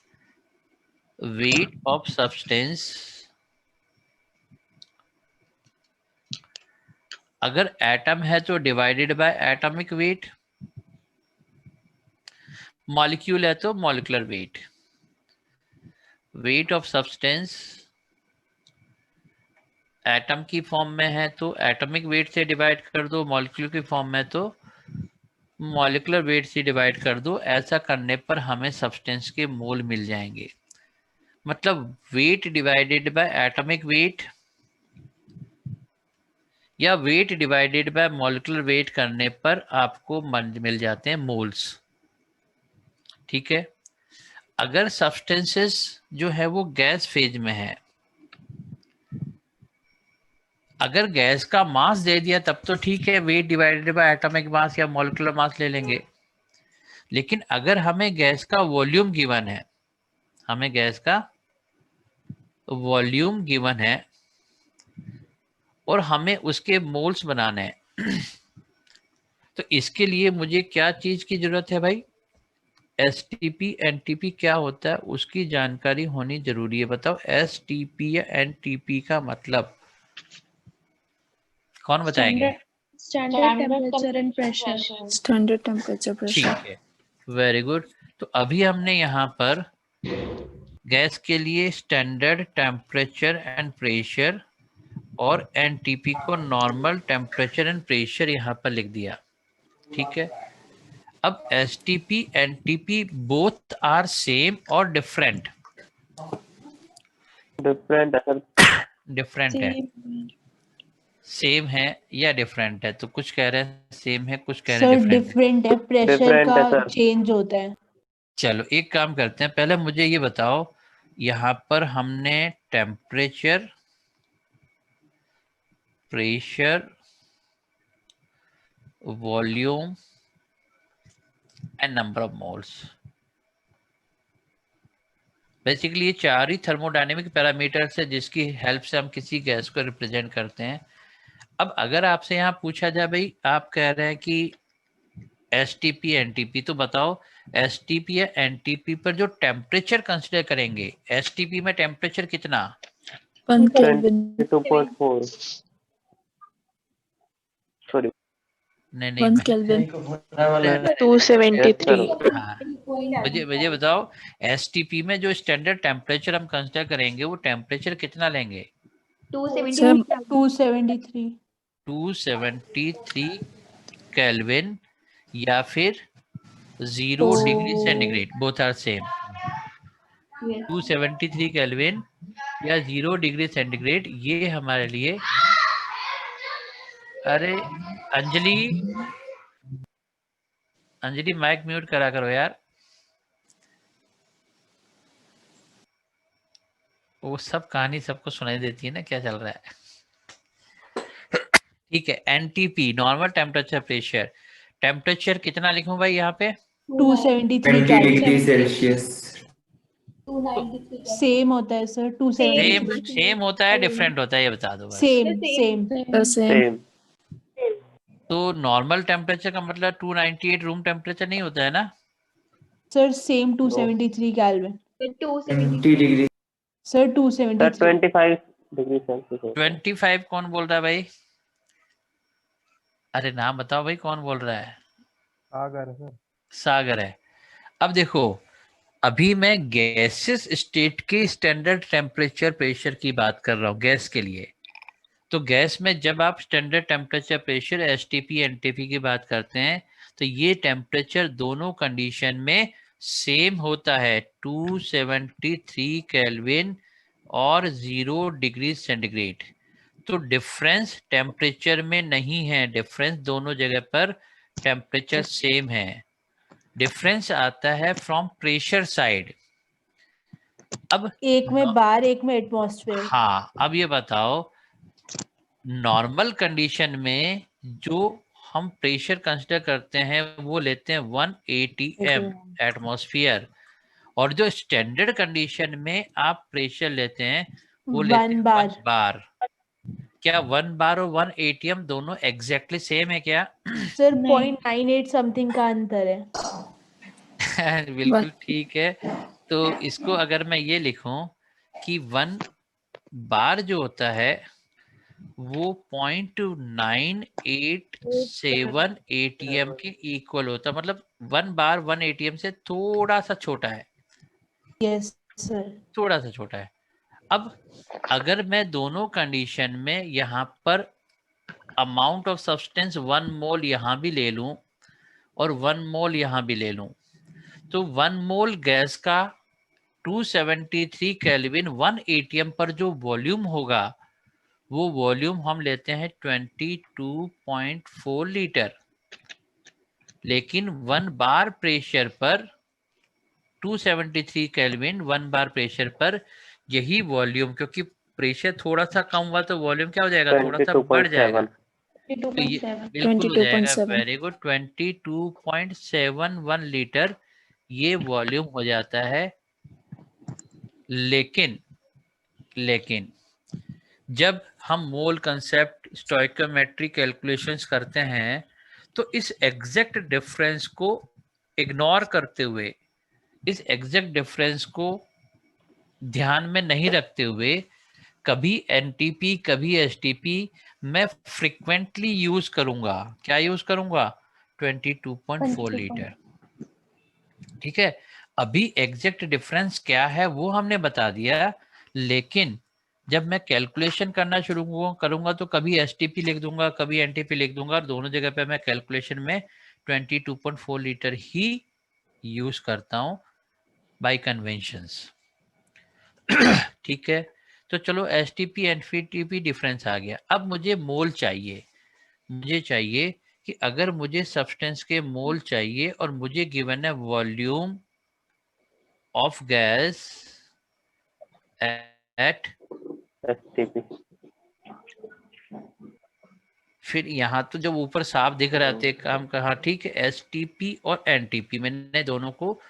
वेट ऑफ सब्सटेंस, अगर एटम है तो divided by atomic wait, molecule है तो molecular weight. Weight of substance atom की फॉर्म में है तो एटॉमिक वेट से डिवाइड कर दो, मॉलिक्यूल की फॉर्म में तो मॉलिक्यूलर वेट से डिवाइड कर दो। ऐसा करने पर हमें सब्सटेंस के मोल मिल जाएंगे। मतलब weight divided by atomic weight या weight divided by molecular weight करने पर आपको मिल जाते हैं मोल्स। ठीक है। अगर सब्सटेंसेस जो है वो गैस फेज में है, अगर गैस का मास दे दिया तब तो ठीक है, wait divided by atomic mass या मॉलिक्यूलर मास ले लेंगे। लेकिन अगर हमें गैस का वॉल्यूम गिवन है, हमें गैस का वॉल्यूम गिवन है और हमें उसके मोल्स बनाने हैं तो इसके लिए मुझे क्या चीज की जरूरत है भाई? एसटीपी एनटीपी क्या होता है उसकी जानकारी होनी जरूरी है। बताओ एसटीपी या एनटीपी का मतलब कौन बताएंगे? Standard temperature and pressure. Standard temperature, ठीक pressure. है, वेरी गुड। तो अभी हमने यहाँ पर गैस के लिए स्टैंडर्ड टेम्परेचर एंड प्रेशर और एनटीपी को नॉर्मल टेम्परेचर एंड प्रेशर यहाँ पर लिख दिया। ठीक है। अब STP NTP both are same और डिफरेंट? डिफरेंट है। डिफरेंट है। सेम है या डिफरेंट है? तो कुछ कह रहे हैं सेम है, कुछ कह रहे हैं सर डिफरेंट है। डिफरेंट है, प्रेशर Different है, का सर। चेंज होता है। चलो एक काम करते हैं, पहले मुझे ये बताओ, यहाँ पर हमने temperature, pressure, volume and number of moles, basically ये चार ही थर्मोडायनेमिक पैरामीटर्स है जिसकी हेल्प से हम किसी गैस को रिप्रेजेंट करते हैं। अब अगर आपसे यहाँ पूछा जाए भाई, आप कह रहे हैं कि एसटीपी एनटीपी, तो बताओ एसटीपी या एनटीपी पर जो टेम्परेचर कंसीडर करेंगे, एसटीपी में टेम्परेचर कितना? 1 Kelvin. 22.4 सॉरी नहीं 1 Kelvin. 273. हाँ, मुझे बताओ एसटीपी में जो स्टैंडर्ड टेम्परेचर हम कंसीडर करेंगे वो टेम्परेचर कितना लेंगे? 273 273 केल्विन या फिर 0 degree centigrade, both are same. 273 kelvin या 0 डिग्री सेंटीग्रेड, ये हमारे लिए, अरे अंजलि माइक म्यूट करा करो यार। वो सब कहानी सबको सुनाई देती है ना, क्या चल रहा है। ठीक है। NTP normal temperature pressure, temperature कितना लिखूं भाई यहाँ पे? 273 डिग्री सेल्सियस। सेम होता है सर। 273 सेम होता है डिफरेंट होता है, ये बता दो बस। Same same The same. Same. तो नॉर्मल टेम्परेचर का मतलब 298 रूम टेम्परेचर नहीं होता है ना? Sir same 273 kelvin 20 degree. Sir sir 273 25 degree Celsius. 25 कौन बोल रहा है भाई? अरे नाम बताओ भाई, कौन बोल रहा है? सागर है। अब देखो, अभी मैं गैसेस स्टेट के स्टैंडर्ड टेम्परेचर प्रेशर की बात कर रहा हूँ गैस के लिए। तो गैस में जब आप standard temperature pressure STP NTP की बात करते हैं तो ये टेम्परेचर दोनों कंडीशन में सेम होता है, 273 केल्विन और 0 डिग्री सेंटीग्रेड। तो डिफरेंस टेम्परेचर में नहीं है, डिफरेंस दोनों जगह पर टेम्परेचर सेम है। डिफरेंस आता है फ्रॉम प्रेशर साइड। अब एक में बार, एक में एटमॉस्फेयर। हाँ, अब ये बताओ नॉर्मल कंडीशन में जो हम प्रेशर कंसिडर करते हैं वो लेते हैं 180 m एटमॉस्फेयर, और जो स्टैंडर्ड कंडीशन में आप प्रेशर लेते हैं वो लेते हैं 1 बार। क्या 1 बार और 180 m दोनों एग्जैक्टली सेम है क्या? सर 0.98 समथिंग का अंतर है। बिल्कुल ठीक है। तो इसको अगर मैं ये लिखूं कि 1 बार जो होता है वो 0.987 ATM के इक्वल होता है, मतलब 1 बार 1 ATM से थोड़ा सा छोटा है। यस सर, थोड़ा सा छोटा है। अब अगर मैं दोनों कंडीशन में यहाँ पर अमाउंट ऑफ सब्सटेंस 1 मोल यहाँ भी ले लूं और 1 मोल यहाँ भी ले लूं, तो 1 मोल गैस का 273 केल्विन 1 ATM पर जो वॉल्यूम होगा वो वॉल्यूम हम लेते हैं 22.4 लीटर। लेकिन 1 बार प्रेशर पर 273 केल्विन 1 बार प्रेशर पर यही वॉल्यूम, क्योंकि प्रेशर थोड़ा सा कम हुआ तो वॉल्यूम क्या हो जाएगा, थोड़ा सा बढ़ जाएगा। तो ये बिल्कुल हो जाएगा, 22.7 वेरी गुड, 22.71 लीटर ये वॉल्यूम हो जाता है। लेकिन जब हम मोल कंसेप्ट स्टोइकोमेट्री कैलकुलेशंस करते हैं तो इस एग्जैक्ट डिफरेंस को इग्नोर करते हुए, इस एग्जैक्ट डिफरेंस को ध्यान में नहीं रखते हुए, कभी एनटीपी कभी एसटीपी मैं फ्रीक्वेंटली यूज करूंगा। क्या यूज करूंगा? 22.4 लीटर। ठीक है, अभी एग्जैक्ट डिफरेंस क्या है वो हमने बता दिया, लेकिन जब मैं कैलकुलेशन करना शुरू करूंगा तो कभी एसटीपी लिख दूंगा, कभी एनटीपी लिख दूंगा, और दोनों जगह पे मैं कैलकुलेशन में 22.4 लीटर ही यूज करता हूं बाय कन्वेंशंस। ठीक है, तो चलो एसटीपी एनटीपी डिफरेंस आ गया। अब मुझे मोल चाहिए, मुझे चाहिए कि अगर मुझे सब्सटेंस के मोल चाहिए और मुझे गिवन है volume of gas at STP, फिर यहाँ तो जब ऊपर साफ दिख रहे थे हम कहा ठीक है एसटीपी और एनटीपी, मैंने दोनों को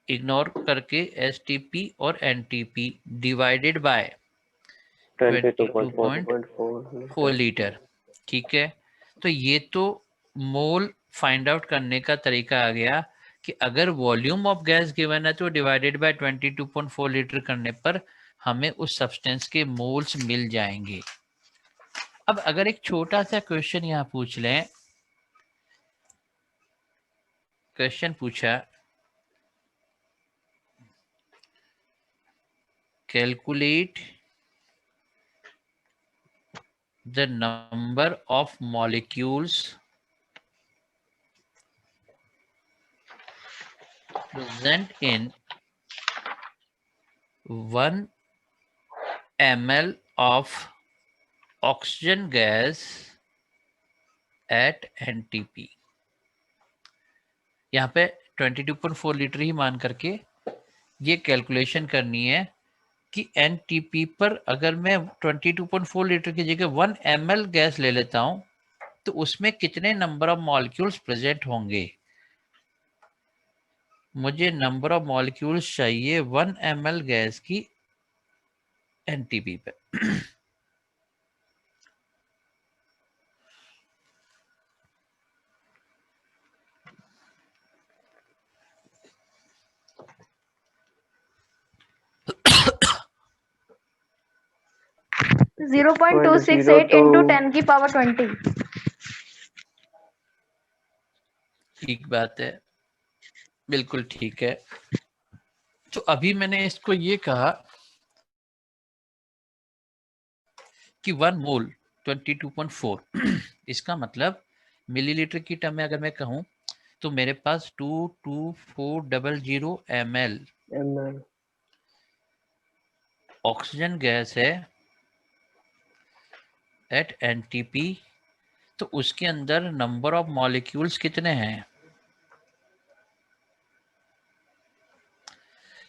इग्नोर करके एसटीपी और एनटीपी डिवाइडेड बाय 22.4 लीटर। ठीक है, तो ये तो मोल फाइंड आउट करने का तरीका आ गया कि अगर वॉल्यूम ऑफ गैस गिवन है तो डिवाइडेड बाय 22.4 लीटर करने पर हमें उस सब्सटेंस के मोल्स मिल जाएंगे। अब अगर एक छोटा सा क्वेश्चन यहाँ पूछ लें, क्वेश्चन पूछा calculate the number of molecules present in 1 ml of oxygen gas at NTP। यहाँ पे 22.4 लीटर ही मान करके ये कैलकुलेशन करनी है कि एनटीपी पर अगर मैं 22.4 लीटर की जगह 1 ml गैस ले लेता हूं तो उसमें कितने नंबर ऑफ मॉलिक्यूल्स प्रेजेंट होंगे। मुझे नंबर ऑफ मॉलिक्यूल्स चाहिए 1 ml गैस की एनटीपी पे। 0.268 into 10 की पावर 20। ठीक बात है, बिल्कुल ठीक है। तो अभी मैंने इसको ये कहा कि 1 मोल 22.4 इसका मतलब मिलीलीटर की टर्म में अगर मैं कहूं तो मेरे पास 22400 ml ऑक्सीजन गैस है एट एनटीपी, तो उसके अंदर नंबर ऑफ मॉलिक्यूल्स कितने हैं?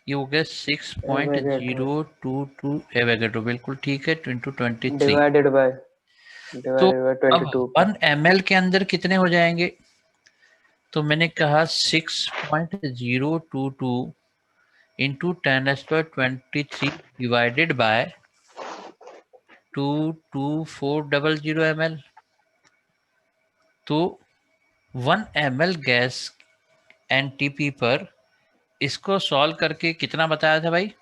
ये हो गया 6.022 एवोगैड्रो, बिल्कुल ठीक है, इंटू 23। डिवाइडेड बाय तो 22। 1 ml के अंदर कितने हो जाएंगे? तो मैंने कहा 6.022 इंटू 10⁻23 डिवाइडेड बाय 22400 ml। तो 1 ml गैस NTP पर इसको सॉल्व करके कितना बताया था भाई?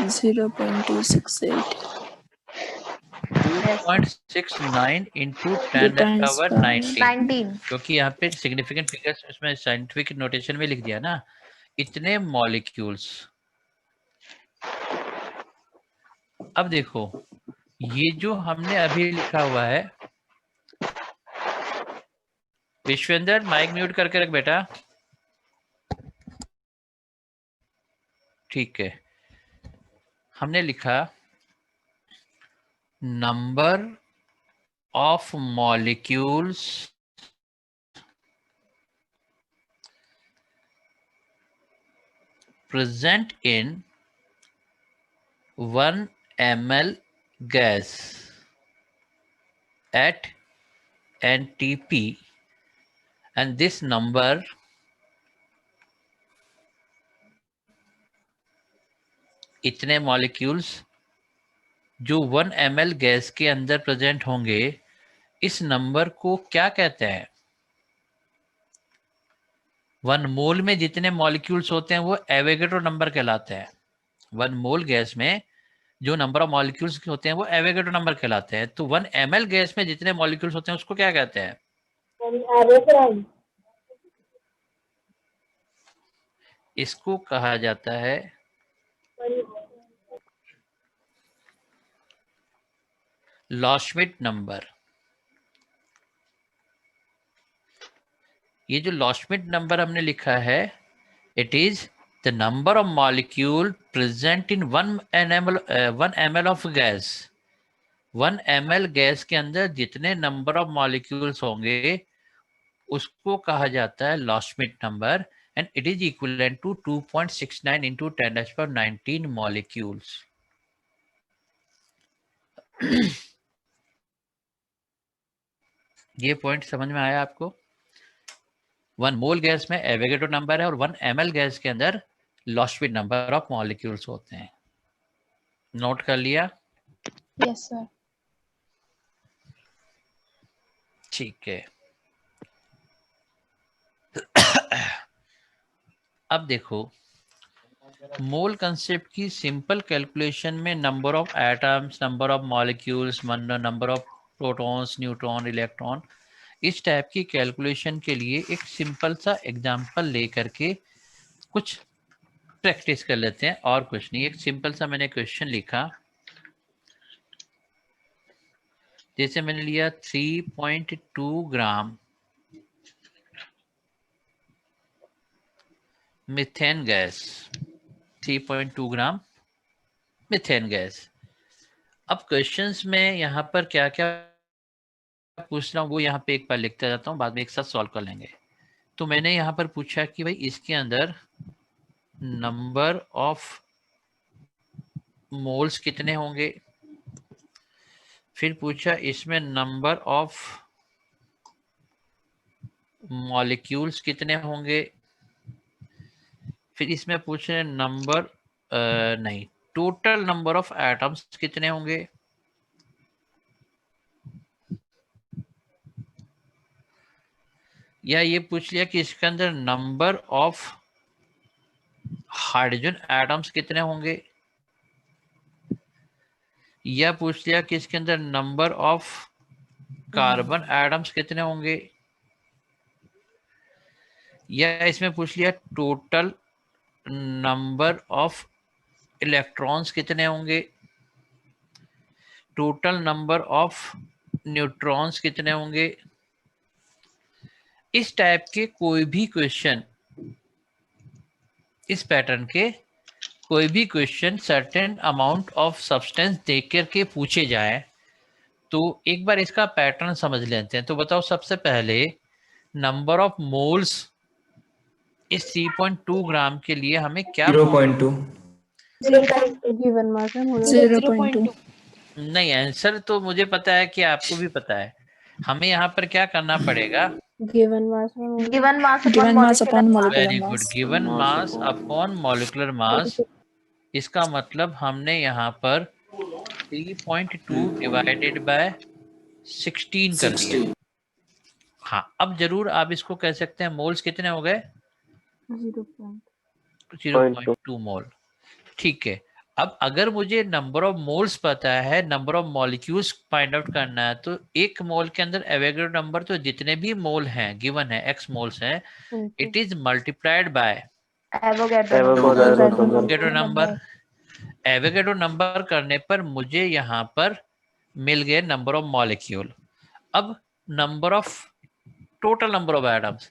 0.268 2.69 इंटू 10⁻19, 19. क्योंकि यहाँ पे सिग्निफिकेंट फिगर्स उसमें साइंटिफिक नोटेशन में लिख दिया ना, इतने मॉलिक्यूल्स। अब देखो ये जो हमने अभी लिखा हुआ है, विश्वेंद्र माइक म्यूट करके रख बेटा, ठीक है। हमने लिखा number of molecules present in 1 ml gas at NTP, and this number इतने मॉलिक्यूल्स जो 1 ml गैस के अंदर प्रेजेंट होंगे, इस नंबर को क्या कहते हैं? 1 मोल में जितने मॉलिक्यूल्स होते हैं वो एवोगैड्रो नंबर कहलाते हैं। 1 मोल गैस में जो नंबर ऑफ मॉलिक्यूल्स होते हैं वो एवोगैड्रो नंबर कहलाते हैं। तो 1 ml गैस में जितने मॉलिक्यूल्स होते हैं उसको क्या कहते हैं? इसको कहा जाता है लॉशमिट नंबर। ये जो लॉशमिट नंबर हमने लिखा है, it is the number of molecule present in 1 ml of gas. 1 ml gas के अंदर जितने नंबर ऑफ मॉलिक्यूल्स होंगे उसको कहा जाता है लॉशमिट number, and it is equivalent to 2.69 into 10⁻19 molecules. ये पॉइंट समझ में आया आपको? 1 मोल गैस में एवोगैड्रो नंबर है और 1 ml गैस के अंदर लॉशमिट नंबर ऑफ मॉलिक्यूल्स होते हैं। नोट कर लिया? Yes, sir. ठीक है। अब देखो मोल कंसेप्ट की सिंपल कैलकुलेशन में number of atoms, number of molecules, number of protons, neutron, electron, इस टाइप की कैलकुलेशन के लिए एक सिंपल सा एग्जांपल लेकर के कुछ प्रैक्टिस कर लेते हैं और कुछ नहीं। एक सिंपल सा मैंने क्वेश्चन लिखा, जैसे मैंने लिया 3.2 ग्राम मीथेन गैस, 3.2 ग्राम मीथेन गैस। अब क्वेश्चंस में यहाँ पर क्या क्या पूछ रहा हूँ वो यहाँ पे एक बार लिखता जाता हूँ, बाद में एक साथ सॉल्व कर लेंगे। तो मैंने यहाँ पर पूछा कि भाई इसके अंदर नंबर ऑफ मोल्स कितने होंगे, फिर पूछा इसमें नंबर ऑफ मॉलिक्यूल्स कितने होंगे, फिर इसमें पूछ रहे नंबर नहीं टोटल नंबर ऑफ एटम्स कितने होंगे, या ये पूछ लिया कि इसके अंदर नंबर ऑफ हाइड्रोजन एटम्स कितने होंगे, या पूछ लिया कि इसके अंदर नंबर ऑफ कार्बन एटम्स कितने होंगे, या इसमें पूछ लिया टोटल नंबर ऑफ इलेक्ट्रॉन्स कितने होंगे, टोटल नंबर ऑफ न्यूट्रॉन्स कितने होंगे। इस टाइप के कोई भी क्वेश्चन, इस पैटर्न के कोई भी question certain amount of substance देख करके पूछे जाए तो एक बार इसका पैटर्न समझ लेते हैं। तो बताओ सबसे पहले नंबर ऑफ मोल्स इस 3.2 ग्राम के लिए हमें क्या 0.2 Given mass है 0.2 नहीं, आंसर तो मुझे पता है कि आपको भी पता है। हमें यहाँ पर क्या करना पड़ेगा? given mass है Given mass upon given mass upon molecular mass. molecular very good, mass. Given mass upon molecular mass. इसका मतलब हमने यहाँ पर 3.2 डिवाइडेड बाय 16 कर दिया। 60 हाँ, अब जरूर आप इसको कह सकते हैं मोल्स कितने हो गए? 0.2 मोल। ठीक है, अब अगर मुझे नंबर ऑफ मोल्स पता है, number of molecules find out करना है, तो एक मोल के अंदर एवोगैड्रो नंबर तो जितने भी मोल हैं गिवन है, x मोल्स हैं, it is multiplied by Avogadro number. Avogadro number करने पर मुझे यहाँ पर मिल गए नंबर ऑफ मॉलिक्यूल। अब number of total number of atoms,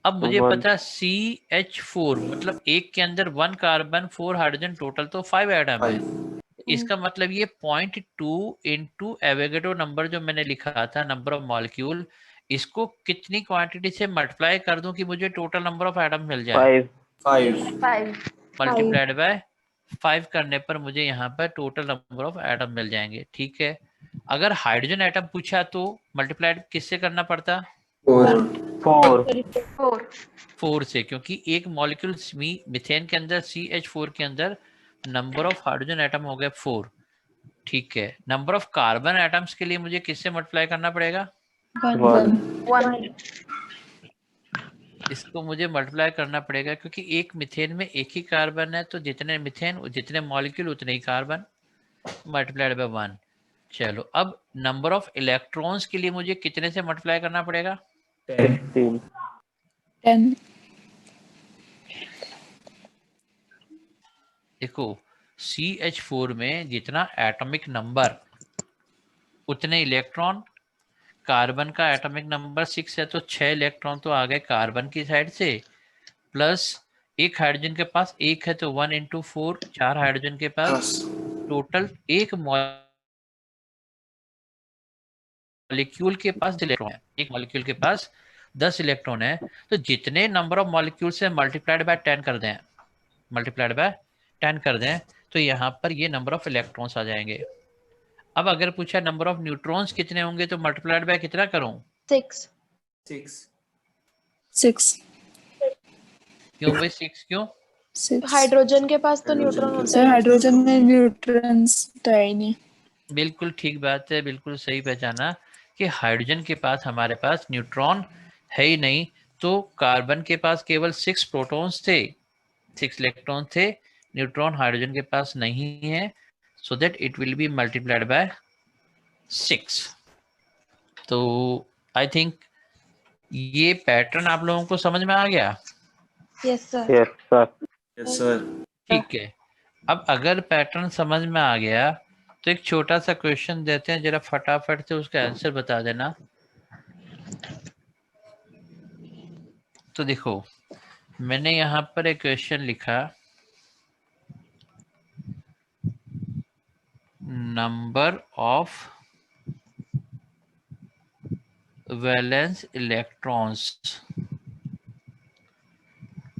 अब मुझे पता है CH4 मतलब एक के अंदर 1 कार्बन 4 हाइड्रोजन, टोटल तो 5 एटम है। इसका मतलब ये 0.2 इंटू एवोगैड्रो नंबर जो मैंने लिखा था नंबर ऑफ मॉलिक्यूल, इसको कितनी क्वांटिटी से मल्टीप्लाई कर दूं कि मुझे टोटल नंबर ऑफ एटम मिल जाए? 5 मल्टीप्लाइड बाय 5 करने पर मुझे यहाँ पर टोटल नंबर ऑफ एटम मिल जाएंगे। ठीक है, अगर हाइड्रोजन एटम पूछा तो मल्टीप्लाइड किससे करना पड़ता? 4 से, क्योंकि एक मॉलिक्यूल मीथेन के अंदर CH4 के अंदर नंबर ऑफ हाइड्रोजन एटम हो गए 4। ठीक है, नंबर ऑफ कार्बन एटम्स के लिए मुझे किससे मल्टीप्लाई करना पड़ेगा? 1. इसको मुझे मल्टीप्लाई करना पड़ेगा क्योंकि एक मीथेन में एक ही कार्बन है, तो जितने मीथेन जितने मॉलिक्यूल उतने ही कार्बन, मल्टीप्लाइड बाय 1। चलो, अब नंबर ऑफ इलेक्ट्रॉन्स के लिए मुझे कितने से मल्टीप्लाई करना पड़ेगा? 10 10 देखो, CH4 में जितना एटॉमिक नंबर उतने इलेक्ट्रॉन, कार्बन का एटॉमिक नंबर 6 है तो 6 इलेक्ट्रॉन तो आ गए कार्बन की साइड से, प्लस एक हाइड्रोजन के पास एक है तो 1 इंटू 4 4 हाइड्रोजन के पास, टोटल एक मॉलिक्यूल के पास इलेक्ट्रॉन है, एक मॉलिक्यूल के पास 10 इलेक्ट्रॉन है, तो जितने नंबर ऑफ मॉलिक्यूल से मल्टीप्लाइड बाय 10 कर दें, मल्टीप्लाइड बाय 10 कर दें, तो यहाँ पर ये नंबर ऑफ इलेक्ट्रॉन्स आ जाएंगे। अब अगर पूछा नंबर ऑफ न्यूट्रॉन्स कितने होंगे तो मल्टीप्लाइड बाय कितना करूं? 6. 6 क्यों भाई 6 क्यों? 6 हाइड्रोजन के पास तो न्यूट्रॉन होता सर हाइड्रोजन में न्यूट्रॉन्स तो है ही नहीं। बिल्कुल ठीक बात है, बिल्कुल सही पहचाना कि हाइड्रोजन के पास हमारे पास न्यूट्रॉन है ही नहीं, तो कार्बन के पास केवल 6 प्रोटॉन्स थे, 6 इलेक्ट्रॉन थे, न्यूट्रॉन हाइड्रोजन के पास नहीं है, so that it will be multiplied by 6। तो आई थिंक ये पैटर्न आप लोगों को समझ में आ गया? Yes sir. Yes sir. ठीक है, अब अगर पैटर्न समझ में आ गया तो एक छोटा सा क्वेश्चन देते हैं, जरा फटाफट से उसका आंसर बता देना। तो देखो, मैंने यहाँ पर एक क्वेश्चन लिखा, number of valence electrons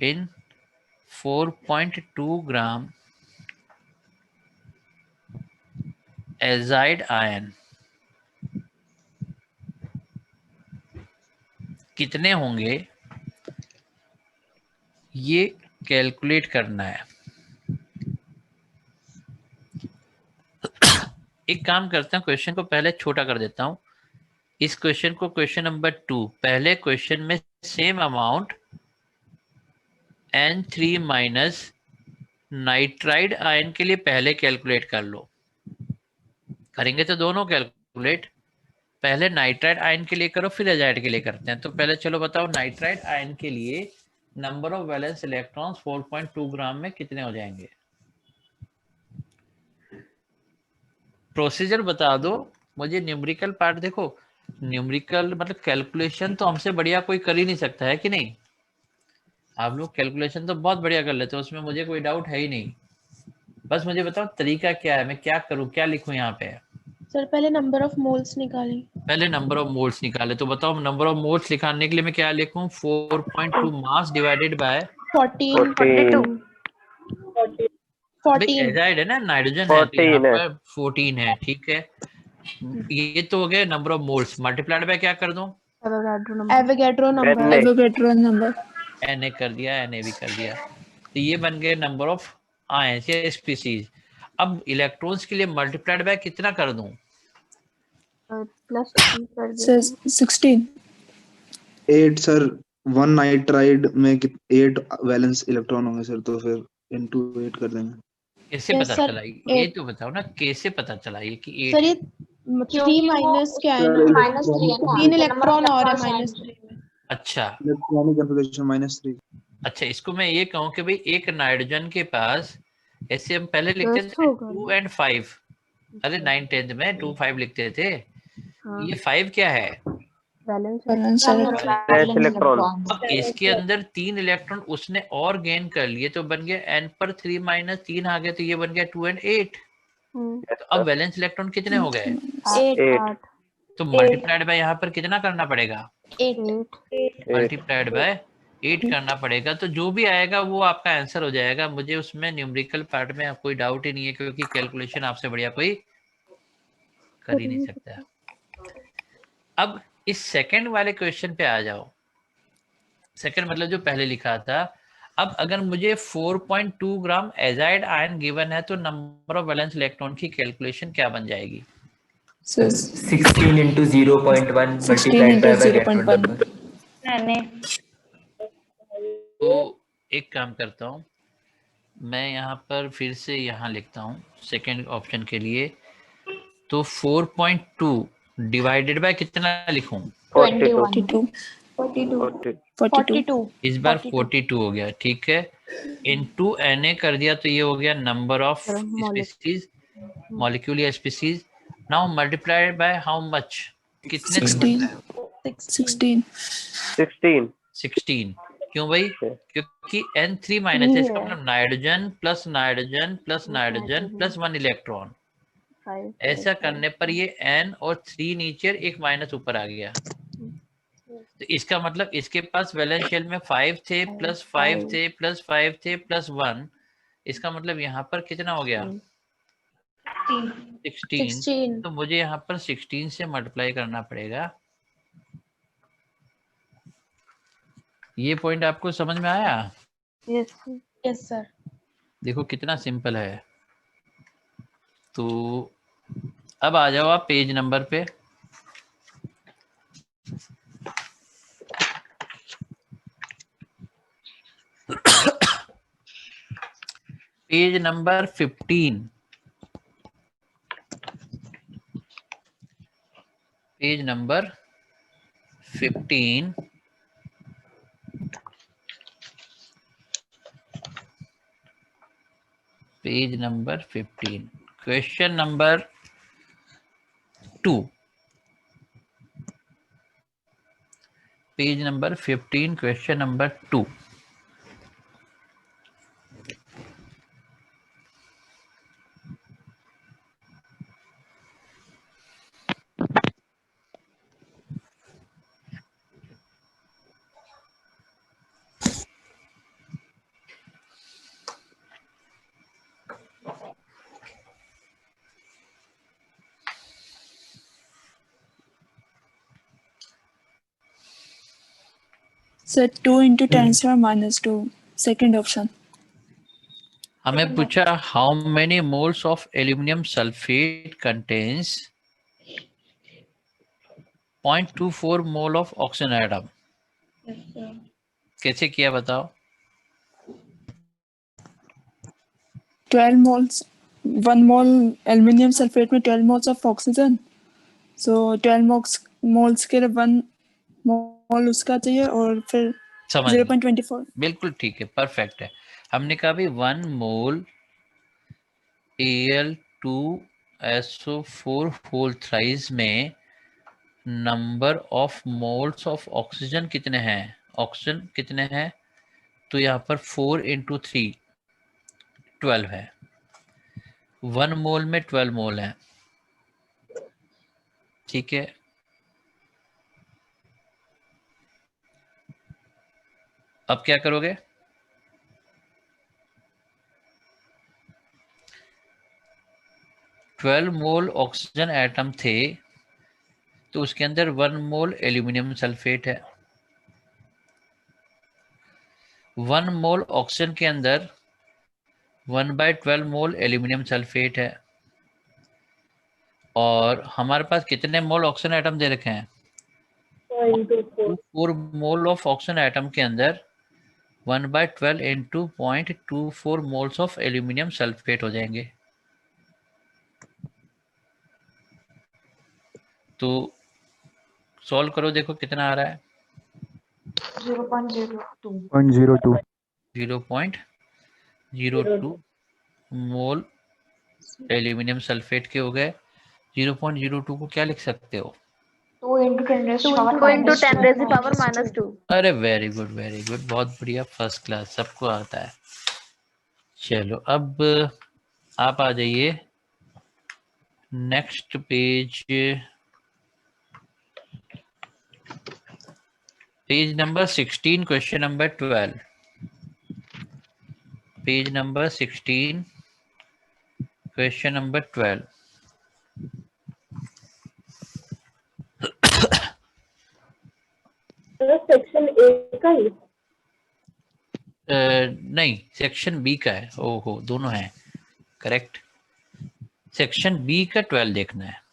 in 4.2 gram azide ion कितने होंगे, ये कैलकुलेट करना है। एक काम करते हैं, क्वेश्चन को पहले छोटा कर देता हूं। इस क्वेश्चन को क्वेश्चन नंबर 2, पहले क्वेश्चन में same amount N3 minus nitride ion के लिए पहले कैलकुलेट कर लो। करेंगे तो दोनों कैलकुलेट, पहले नाइट्राइड आयन के लिए करो फिर एजाइड के लिए करते हैं। तो पहले चलो बताओ, नाइट्राइड आयन के लिए नंबर ऑफ वैलेंस इलेक्ट्रॉन्स 4.2 ग्राम में कितने हो जाएंगे? प्रोसीजर बता दो मुझे। न्यूमेरिकल पार्ट देखो, न्यूमेरिकल मतलब कैलकुलेशन तो हमसे बढ़िया कोई कर ही नहीं सकता है कि नहीं। आप लोग कैलकुलेशन तो बहुत बढ़िया कर लेते हो, उसमें मुझे कोई डाउट है ही नहीं। बस मुझे बताओ तरीका क्या है, मैं क्या करूं, क्या लिखूं यहाँ पे? सर पहले नंबर ऑफ मोल्स निकालें। पहले नंबर ऑफ मोल्स निकाले, तो बताओ नंबर ऑफ मोल्स निकालने के लिए मैं क्या लिखूं? 4.2 मास डिवाइडेड बाय 14 भाई 14 एजाइड है ना, नाइट्रोजन है, तो यहाँ 14 है। पर 14 है, ठीक है। ये तो हो गया number of moles, multiplied by क्या कर दूं? Avogadro number. NA। Avogadro number. Na कर दिया, Na भी कर दिया, तो ये बन गए नंबर ऑफ आयंस या स्पीसीज। अब इलेक्ट्रॉन्स के लिए मल्टीप्लाइड बाय कितना कर दूं? सर 16। 8 सर, 1 नाइट्राइड में 8 वैलेंस इलेक्ट्रॉन होंगे सर, तो फिर इनटू 8 कर देंगे। कैसे Yes, पता sir. चला ये तो बताओ ना, कैसे पता चला ये कि 8 सर ये 3 माइनस क्या है ना, -3 है ना, 3 तो इलेक्ट्रॉन number of और है electrons -3 में। अच्छा इलेक्ट्रॉनिक कन्फिगरेशन -3। अच्छा, इसको मैं ये कहूँ कि भाई एक नाइट्रोजन के पास, ऐसे हम पहले लिखते थे 2 और 5, अरे 9 10 में 2 5 लिखते थे, ये 5 क्या है? Balance electron. अब इसके अंदर 3 इलेक्ट्रॉन उसने और गेन कर लिए, तो बन गया n पर 3 - 3 आ गया, तो ये बन गया 2 और 8। तो अब वैलेंस इलेक्ट्रॉन कितने हो गए? 8। तो मल्टीप्लाइड बाय यहाँ पर कितना करना पड़ेगा? 8 मल्टीप्लाइड बाय 8 करना पड़ेगा, तो जो भी आएगा वो आपका आंसर हो जाएगा। मुझे उसमें न्यूमेरिकल पार्ट में कोई डाउट ही नहीं है, क्योंकि कैलकुलेशन आपसे बढ़िया कोई कर ही नहीं सकता। अब इस सेकंड वाले क्वेश्चन पे आ जाओ। सेकंड मतलब जो पहले लिखा था। अब अगर मुझे 4.2 ग्राम एजाइड आयन गिवन है, तो नंबर ऑफ वैलेंस इलेक्ट्रॉन की कैलकुलेशन क्या बन जाएगी? Sir 16 into 0.1 16 multiplied into by electron 0.1। number. तो एक काम करता हूँ, मैं यहाँ पर फिर से यहाँ लिखता हूँ सेकंड ऑप्शन के लिए। तो 4.2 डिवाइडेड बाय कितना लिखूं? 42। 42। इस बार 42 हो गया, ठीक है। इनटू Na कर दिया, तो ये हो गया नंबर ऑफ स्पीसीज, मॉलिक्यूल या species. Now multiplied by how much, कितने से 16। 16। क्यों भाई? क्योंकि N3 माइनस है, इसका मतलब nitrogen plus nitrogen plus nitrogen plus 1 electron. ऐसा करने पर ये N और 3 नीचे, एक माइनस ऊपर आ गया। तो इसका मतलब इसके पास वैलेंस शेल में 5 थे प्लस 5 थे प्लस 5 थे प्लस 1। इसका मतलब यहाँ पर कितना हो गया? 16। तो मुझे यहाँ पर 16 से मल्टीप्लाई करना पड़ेगा। ये पॉइंट आपको समझ में आया? Yes sir. देखो कितना सिंपल है। तो अब आ जाओ आप पेज नंबर पे। Page number 15। Page number 15। Page number 15, question number 2। Page number 15, question number 2। Sir 2 into 10⁻², second option. हमें पूछा how many moles of aluminium sulphate contains 0.24 mole of oxygen atom. कैसे किया बताओ? 12 मोल्स, 1 मोल एल्युमिनियम सल्फेट में 12 moles of oxygen. So 12 moles के लिए 1 मोल उसका चाहिए, और फिर 0.24। बिल्कुल ठीक है, परफेक्ट है। हमने कहा भी 1 मोल Al2SO4 होल थ्राइस में number of moles of oxygen कितने हैं? ऑक्सीजन कितने हैं? तो यहाँ पर 4 × 3 12 है। 1 मोल में 12 मोल है। ठीक है, अब क्या करोगे? ट्वेल्व मोल ऑक्सीजन एटम थे तो उसके अंदर 1 मोल एल्यूमिनियम सल्फेट है। 1 मोल ऑक्सीजन के अंदर 1/12 मोल एल्यूमिनियम सल्फेट है। और हमारे पास कितने मोल ऑक्सीजन एटम दे रखे हैं? 4 मोल ऑफ ऑक्सीजन एटम के अंदर 1/12 into 0.24 moles of aluminium sulphate हो जाएंगे। तो सॉल्व करो, देखो कितना आ रहा है। 0.02 0.02 मोल एल्यूमिनियम सल्फेट के हो गए। 0.02 को क्या लिख सकते हो? 2 into 10 raised to power 2 into minus 10 2. raised to power -2. अरे वेरी गुड, बहुत बढ़िया, फर्स्ट क्लास, सबको आता है। चलो अब आप आ जाइए next page, page number 16, question number 12। Page number 16, question number 12। Section A का ही नहीं, सेक्शन बी का है। ओहो, दोनों हैं, करेक्ट। सेक्शन बी का 12 देखना है।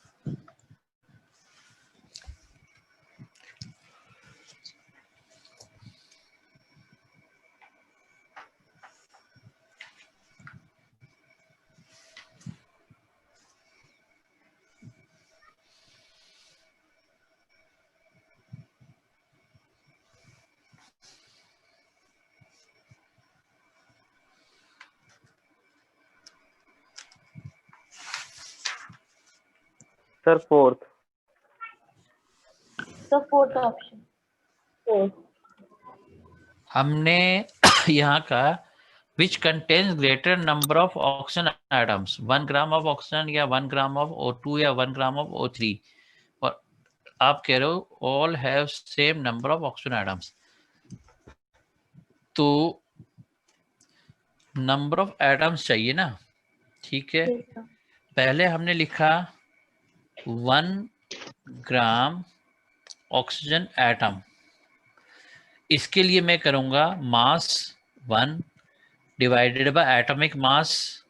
Sir fourth option. हमने यहाँ का which contains greater number of oxygen atoms, 1 gram of oxygen या 1 ग्राम ऑफ O2 या 1 ग्राम ऑफ O3, और आप कह रहे हो all have same number of oxygen atoms. तो नंबर ऑफ एटम्स चाहिए ना, ठीक है। पहले हमने लिखा 1 ग्राम ऑक्सीजन एटम, इसके लिए मैं करूँगा मास 1 divided by atomic mass,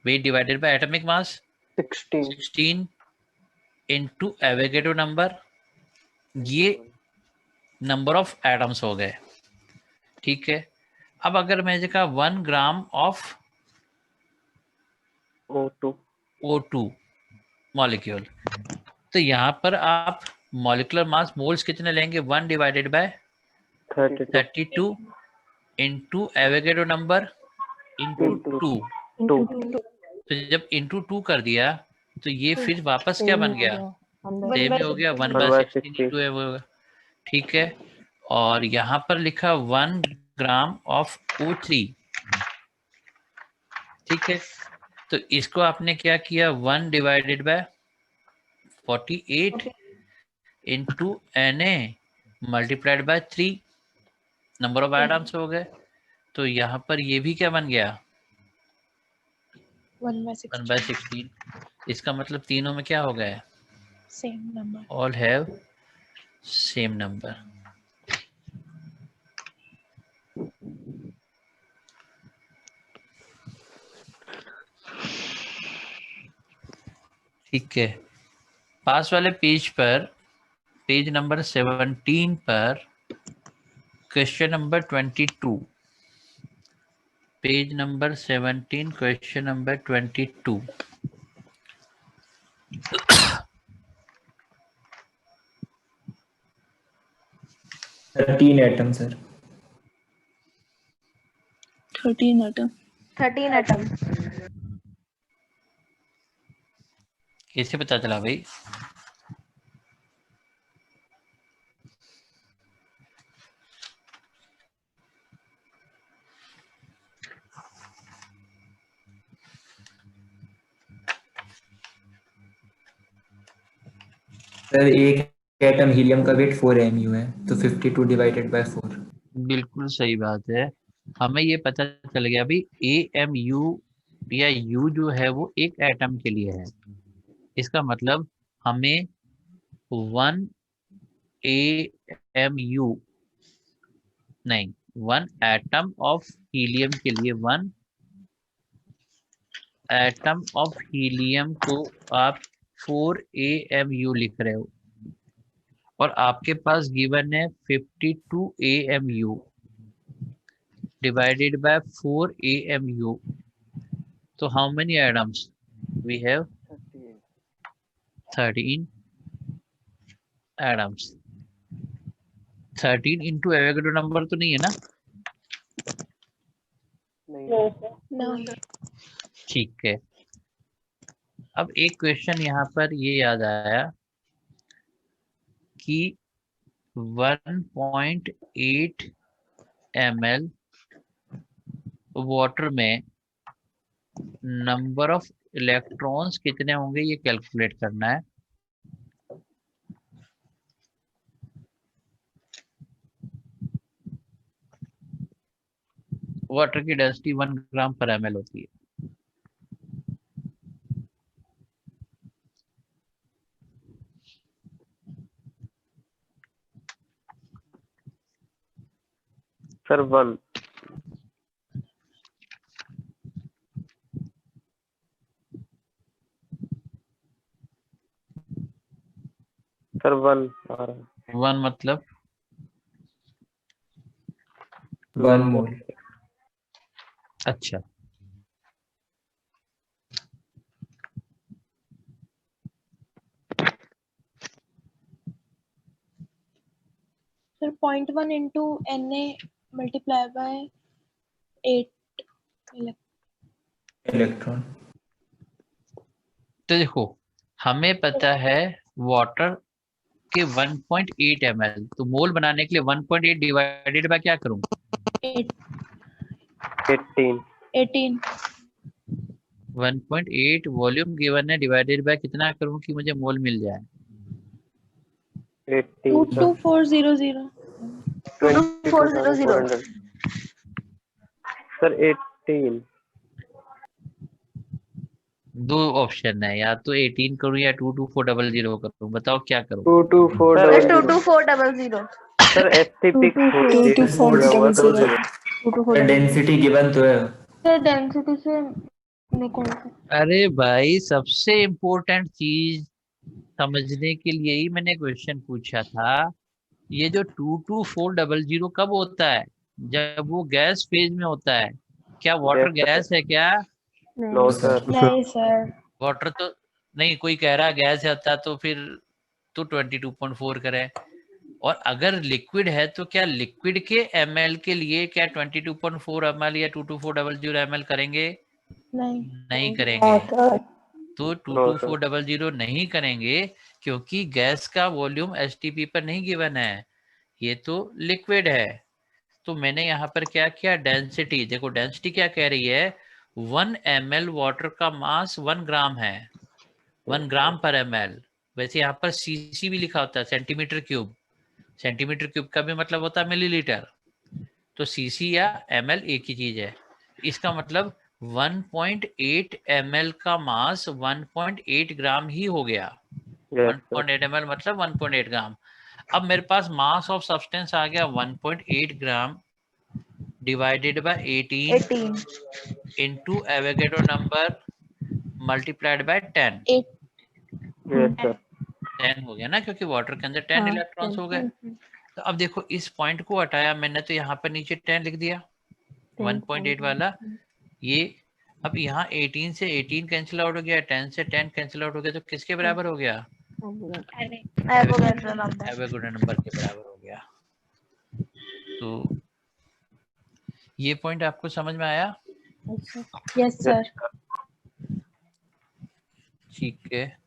wait divided by atomic mass 16 into Avogadro number, ये नंबर ऑफ एटम्स हो गए, ठीक है। अब अगर मैं देखा 1 ग्राम ऑफ O2 मॉलिक्यूल, तो यहाँ पर आप मॉलिक्यूलर मास मोल्स कितने लेंगे? 1 divided by 32 into Avogadro number into 2। तो जब इंटू 2 कर दिया तो ये फिर वापस क्या बन गया? सेम ही हो गया, 1/16 इंटू है वो, ठीक है। और यहाँ पर लिखा 1 ग्राम ऑफ O3, ठीक है। तो इसको आपने क्या किया? 1 divided by 48 into Na multiplied by 3, number of atoms हो गए। तो यहाँ पर ये भी क्या बन गया? 1/16। इसका मतलब तीनों में क्या हो गया? Same number. All have same number. ठीक है, पास वाले पेज पर, पेज नंबर 17 पर question number 22, page number 17 question number 22। 13 atom sir. 13 atom. 13 atom. कैसे पता चला भाई? सर एक एटम हीलियम का वेट 4 mu है, तो 52 डिवाइडेड बाय 4। बिल्कुल सही बात है। हमें ये पता चल गया अभी AMU या U जो है वो एक एटम के लिए है। इसका मतलब हमें 1 AMU नहीं, 1 एटम ऑफ हीलियम के लिए 1 एटम ऑफ हीलियम को आप 4 AMU लिख रहे हो और आपके पास गिवन है 52 AMU divided by 4 AMU. So how many atoms? We have 13 atoms. 13 into Avogadro number तो नहीं है ना? No. ठीक है। अब एक क्वेश्चन यहाँ पर ये याद आया कि 1.8 ml वाटर में नंबर ऑफ इलेक्ट्रॉन्स कितने होंगे ये कैलकुलेट करना है। वाटर की डेंसिटी 1 ग्राम पर ml होती है। सर 1। सर 1 आ रहा है। 1 मतलब 1 मोल। अच्छा, Sir, 0.1 into Na multiply by 8 electron. तो देखो हमें पता है वाटर के 1.8 ml, तो मोल बनाने के लिए 1.8 डिवाइडेड बाय क्या करूं? 18। 1.8 वॉल्यूम गिवन है, डिवाइडेड बाय कितना करूं कि मुझे मोल मिल जाए? 18 सर। 22400. 22,400 सर 18। दो ऑप्शन है, या तो 18 करूं या 22400 करूं, बताओ क्या करूं? 22400 सर STP 22400। डेंसिटी गिवन तो है। सर डेंसिटी से निकल के अरे भाई सबसे इम्पोर्टेंट चीज समझने के लिए ही मैंने क्वेश्चन पूछा था। ये जो 22400 कब होता है? जब वो गैस फेज में होता है। क्या वाटर गैस है क्या? No sir. नहीं सर। वाटर तो नहीं, कोई कह रहा गैस होता तो फिर तो 22.4 करें। और अगर लिक्विड है तो क्या लिक्विड के ml के लिए क्या 22.4 ml या 22400 ml करेंगे? नहीं करेंगे। तो 22400 नहीं करेंगे क्योंकि गैस का वॉल्यूम STP पर नहीं गिवन है, ये तो लिक्विड है। तो मैंने यहाँ पर क्या किया, डेंसिटी देखो, डेंसिटी क्या कह रही है, 1 ml वाटर का मास 1 ग्राम है, 1 ग्राम पर ml। वैसे यहाँ पर cc भी लिखा होता है, सेंटीमीटर क्यूब। सेंटीमीटर क्यूब का भी मतलब होता है मिलीलीटर। तो cc या ml एक ही चीज है। इसका मतलब 1.8 ml का मास 1.8 ग्राम ही हो गया। 1.8 ml मतलब 1.8 ग्राम। अब मेरे पास मास ऑफ सब्सटेंस आ गया 1.8 gram divided by 18 into Avogadro number multiplied by 10। 10 हो गया ना, क्योंकि वाटर के अंदर 10 इलेक्ट्रॉन्स हो गए। तो अब देखो इस पॉइंट को हटाया मैंने, तो यहाँ पर नीचे 10 लिख दिया, 1.8 वाला ये। अब यहाँ 18 से 18 कैंसिल आउट हो गया, 10 से 10 कैंसिल आउट हो गया, तो किसके बराबर हो गया? एवोगैड्रो नंबर के बराबर हो गया। तो ये पॉइंट आपको समझ में आया? Yes sir. ठीक है।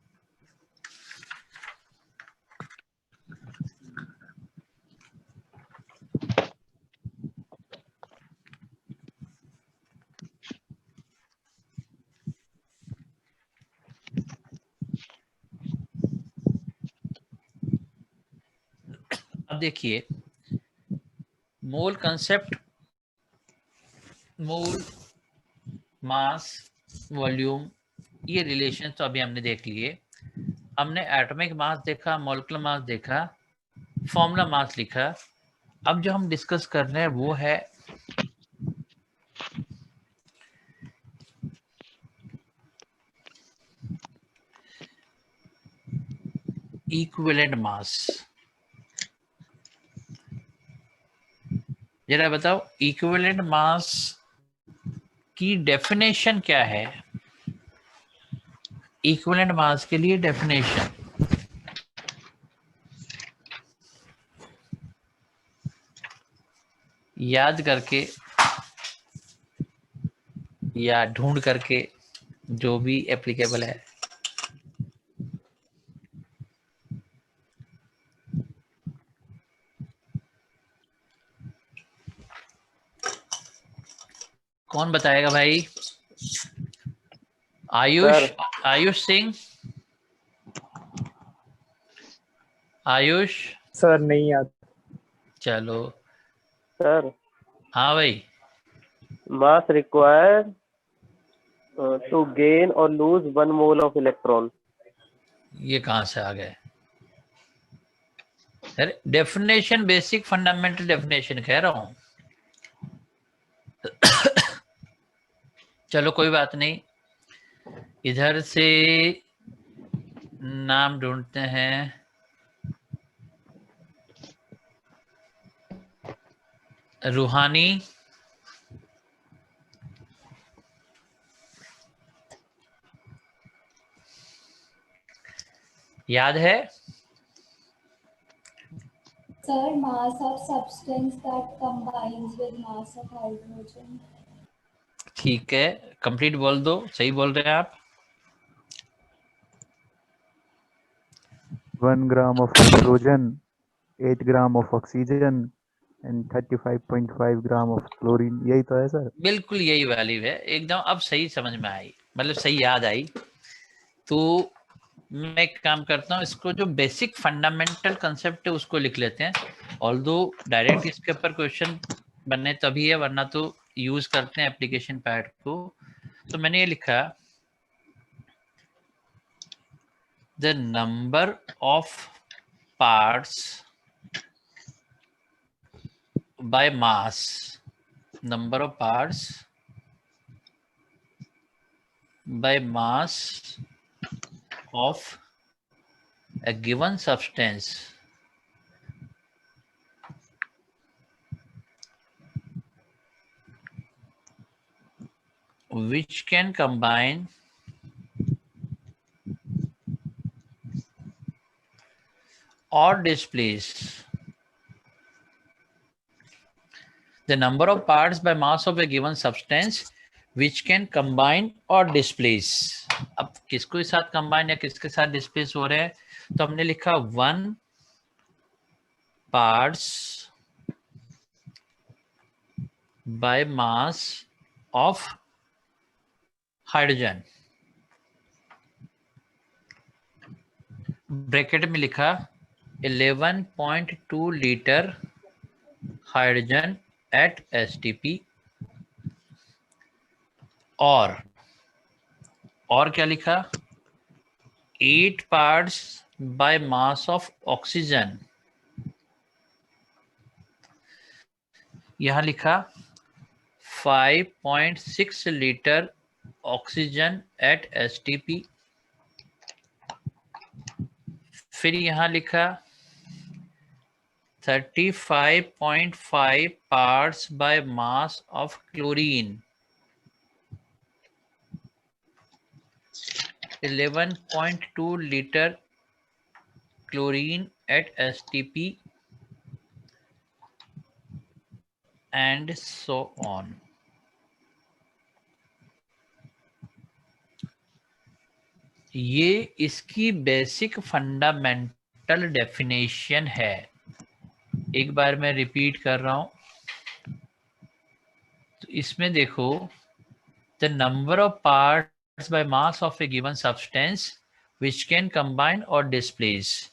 देखिए मोल कंसेप्ट, मोल, मास, वॉल्यूम, ये रिलेशन तो अभी हमने देख लिए। हमने एटॉमिक मास देखा, मॉलिक्यूलर मास देखा, फॉर्मूला मास लिखा। अब जो हम डिस्कस कर रहे हैं वो है इक्विवेलेंट मास। जरा बताओ इक्विवेलेंट मास की डेफिनेशन क्या है? इक्विवेलेंट मास के लिए डेफिनेशन याद करके या ढूंढ करके, जो भी एप्लीकेबल है। कौन बताएगा भाई? आयुष सिंह, आयुष सर नहीं याद। चलो सर हाँ भाई। mass required to gain or lose 1 mole of electron। ये कहाँ से आ गए? अरे डेफिनेशन, बेसिक फंडामेंटल डेफिनेशन कह रहा हूं। चलो कोई बात नहीं, इधर से नाम ढूंढते हैं। रूहानी, याद है? Sir, mass of substance that combines with mass of hydrogen। ठीक है, कंप्लीट बोल दो, सही बोल रहे हैं आप। 1 gram of nitrogen, 8 gram of oxygen and 35.5 gram of chlorine। यही तो है सर? बिल्कुल यही वैल्यू है एकदम। अब सही समझ में आई, मतलब सही याद आई। तो मैं एक काम करता हूँ, इसको जो बेसिक फंडामेंटल कंसेप्ट है उसको लिख लेते हैं। ऑल्दो डायरेक्ट इसके ऊपर क्वेश्चन बनने तभी है, वरना तो यूज करते हैं एप्लीकेशन पैड को। तो मैंने ये लिखा, the number of parts by mass, number of parts by mass of a given substance which can combine or displace the number of parts by mass of a given substance which can combine or displace। अब किसको साथ combine या किसके साथ displace हो रहे हैं? तो हमने लिखा 1 parts by mass of hydrogen, bracket में लिखा 11.2 लीटर हाइड्रोजन at STP, और क्या लिखा? 8 parts by mass of oxygen, यहां लिखा 5.6 लीटर ऑक्सीजन at STP। फिर यहां लिखा 35.5 parts by mass of chlorine, 11.2 liter chlorine at STP, and so on। ये इसकी बेसिक फंडामेंटल डेफिनेशन है। एक बार मैं रिपीट कर रहा हूं, तो इसमें देखो, the number of parts by mass of A given substance which can combine और डिस्प्लेस।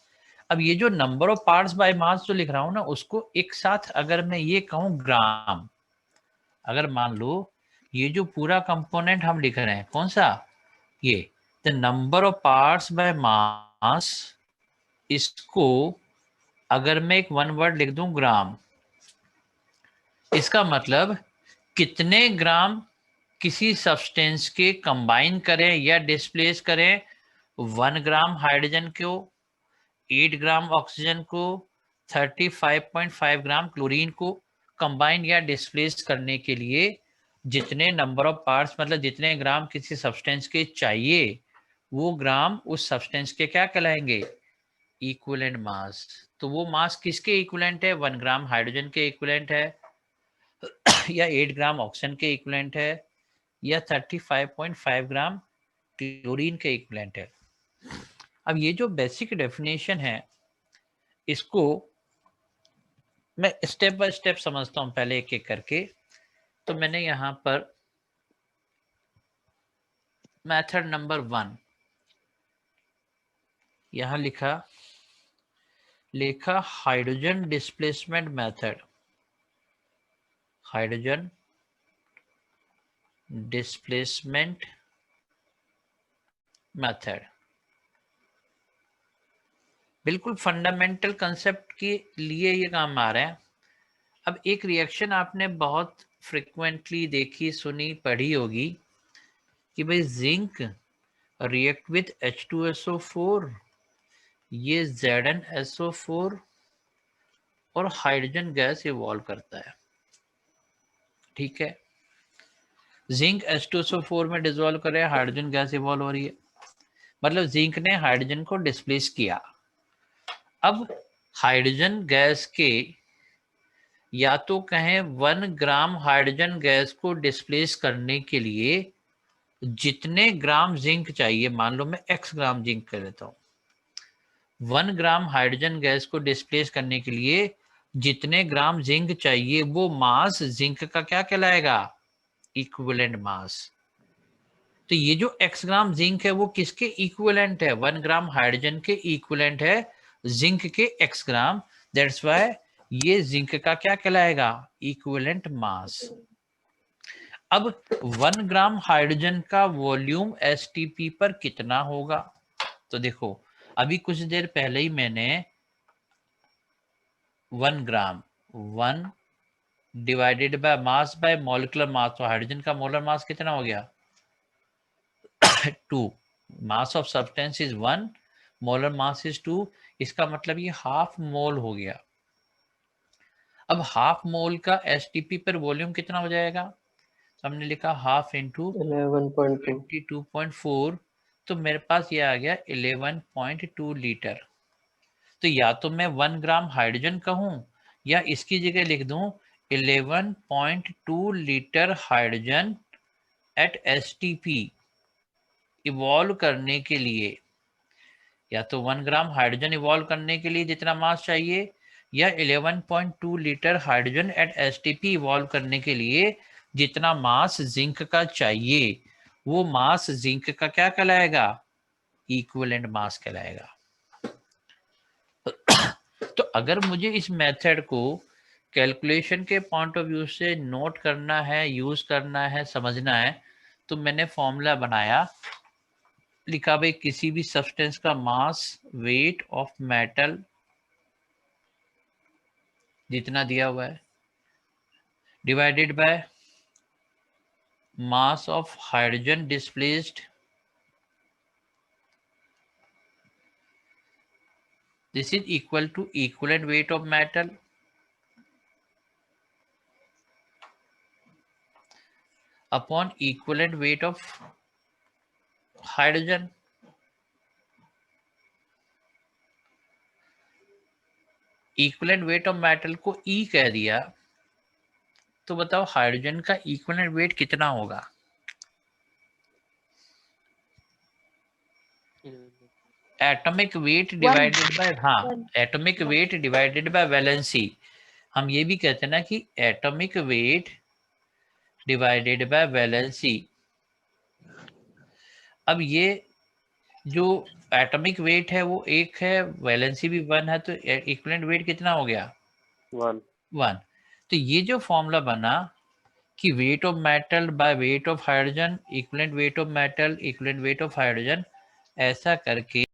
अब ये जो number of parts by mass जो लिख रहा हूं ना, उसको एक साथ अगर मैं ये कहूं ग्राम, अगर मान लो ये जो पूरा कंपोनेंट हम लिख रहे हैं कौन सा, ये the number of parts by mass, इसको अगर मैं एक वन वर्ड लिख दूं ग्राम, इसका मतलब कितने ग्राम किसी सब्सटेंस के कंबाइन करें या डिस्प्लेस करें, 1 ग्राम हाइड्रोजन को, 8 ग्राम ऑक्सीजन को, 35.5 ग्राम क्लोरीन को कंबाइन या डिस्प्लेस करने के लिए जितने नंबर ऑफ पार्ट्स, मतलब जितने ग्राम किसी सब्सटेंस के चाहिए, वो ग्राम उस सब्सटेंस के क्या कहलाएंगे, इक्विवेलेंट मास। तो वो मास किसके इक्विवेलेंट है, 1 ग्राम हाइड्रोजन के इक्विवेलेंट है, या 8 ग्राम ऑक्सीजन के इक्विवेलेंट है, या 35.5 ग्राम क्लोरीन के इक्विवेलेंट है। अब ये जो बेसिक डेफिनेशन है, इसको मैं स्टेप बाय स्टेप समझता हूं पहले एक एक करके। तो मैंने यहां पर मेथड नंबर 1 यहां लिखा hydrogen displacement method, hydrogen displacement method, बिल्कुल फंडामेंटल कंसेप्ट के लिए ये काम आ रहा है। अब एक रिएक्शन आपने बहुत फ्रिक्वेंटली देखी, सुनी, पढ़ी होगी कि भाई जिंक रिएक्ट विथ H2SO4, ये ZnSO4 और हाइड्रोजन गैस इवॉल्व करता है। ठीक है, जिंक H2SO4 में डिसॉल्व कर रहा है, हाइड्रोजन गैस इवॉल्व हो रही है, मतलब जिंक ने हाइड्रोजन को डिस्प्लेस किया। अब हाइड्रोजन गैस के, या तो कहें 1 ग्राम हाइड्रोजन गैस को डिस्प्लेस करने के लिए जितने ग्राम जिंक चाहिए, मान लो मैं x ग्राम जिंक कर लेता हूं, 1 ग्राम हाइड्रोजन गैस को डिस्प्लेस करने के लिए जितने ग्राम जिंक चाहिए, वो मास जिंक का क्या कहलाएगा, इक्विवेलेंट मास। तो ये जो x ग्राम जिंक है वो किसके इक्विवेलेंट है, 1 ग्राम हाइड्रोजन के इक्विवेलेंट है जिंक के x ग्राम, दैट्स व्हाई ये जिंक का क्या कहलाएगा, इक्विवेलेंट मास। अब 1 ग्राम हाइड्रोजन का वॉल्यूम STP पर कितना होगा, तो देखो अभी कुछ देर पहले ही मैंने 1 ग्राम 1 divided by mass by molecular mass, तो हाइड्रोजन का मोलर मास कितना हो गया 2, mass of substance is 1, molar mass is 2, इसका मतलब ये हाफ मोल हो गया। अब हाफ मोल का STP पर वॉल्यूम कितना हो जाएगा, तो हमने लिखा हाफ इंटू 22.4, तो मेरे पास ये आ गया 11.2 लीटर। तो या तो मैं 1 ग्राम हाइड्रोजन कहूं, या इसकी जगह लिख दूं 11.2 litre hydrogen at STP evolve करने के लिए, या तो 1 ग्राम हाइड्रोजन इवॉल्व करने के लिए जितना मास चाहिए, या 11.2 litre hydrogen at STP evolve करने के लिए जितना मास जिंक का चाहिए, वो मास जिंक का क्या कहलाएगा, इक्विवेलेंट मास कहलाएगा। तो अगर मुझे इस मेथड को कैलकुलेशन के पॉइंट ऑफ व्यू से नोट करना है, यूज करना है, समझना है, तो मैंने फॉर्मूला बनाया, लिखा भाई किसी भी सब्सटेंस का मास वेट ऑफ मेटल जितना दिया हुआ है divided by mass of hydrogen displaced, this is equal to equivalent weight of metal upon equivalent weight of hydrogen। Equivalent weight of metal को E कह दिया, तो बताओ हाइड्रोजन का इक्विवेलेंट वेट कितना होगा, एटॉमिक वेट डिवाइडेड बाय, हाँ atomic weight divided bye valency. हम ये भी कहते हैं ना कि atomic weight divided bye valency. अब ये जो एटॉमिक वेट है वो 1 है, वैलेंसी भी 1 है, तो इक्विवेलेंट वेट कितना हो गया? 1। तो ये जो फॉर्मूला बना कि weight of metal by weight of hydrogen equivalent weight of metal equivalent weight of hydrogen, ऐसा करके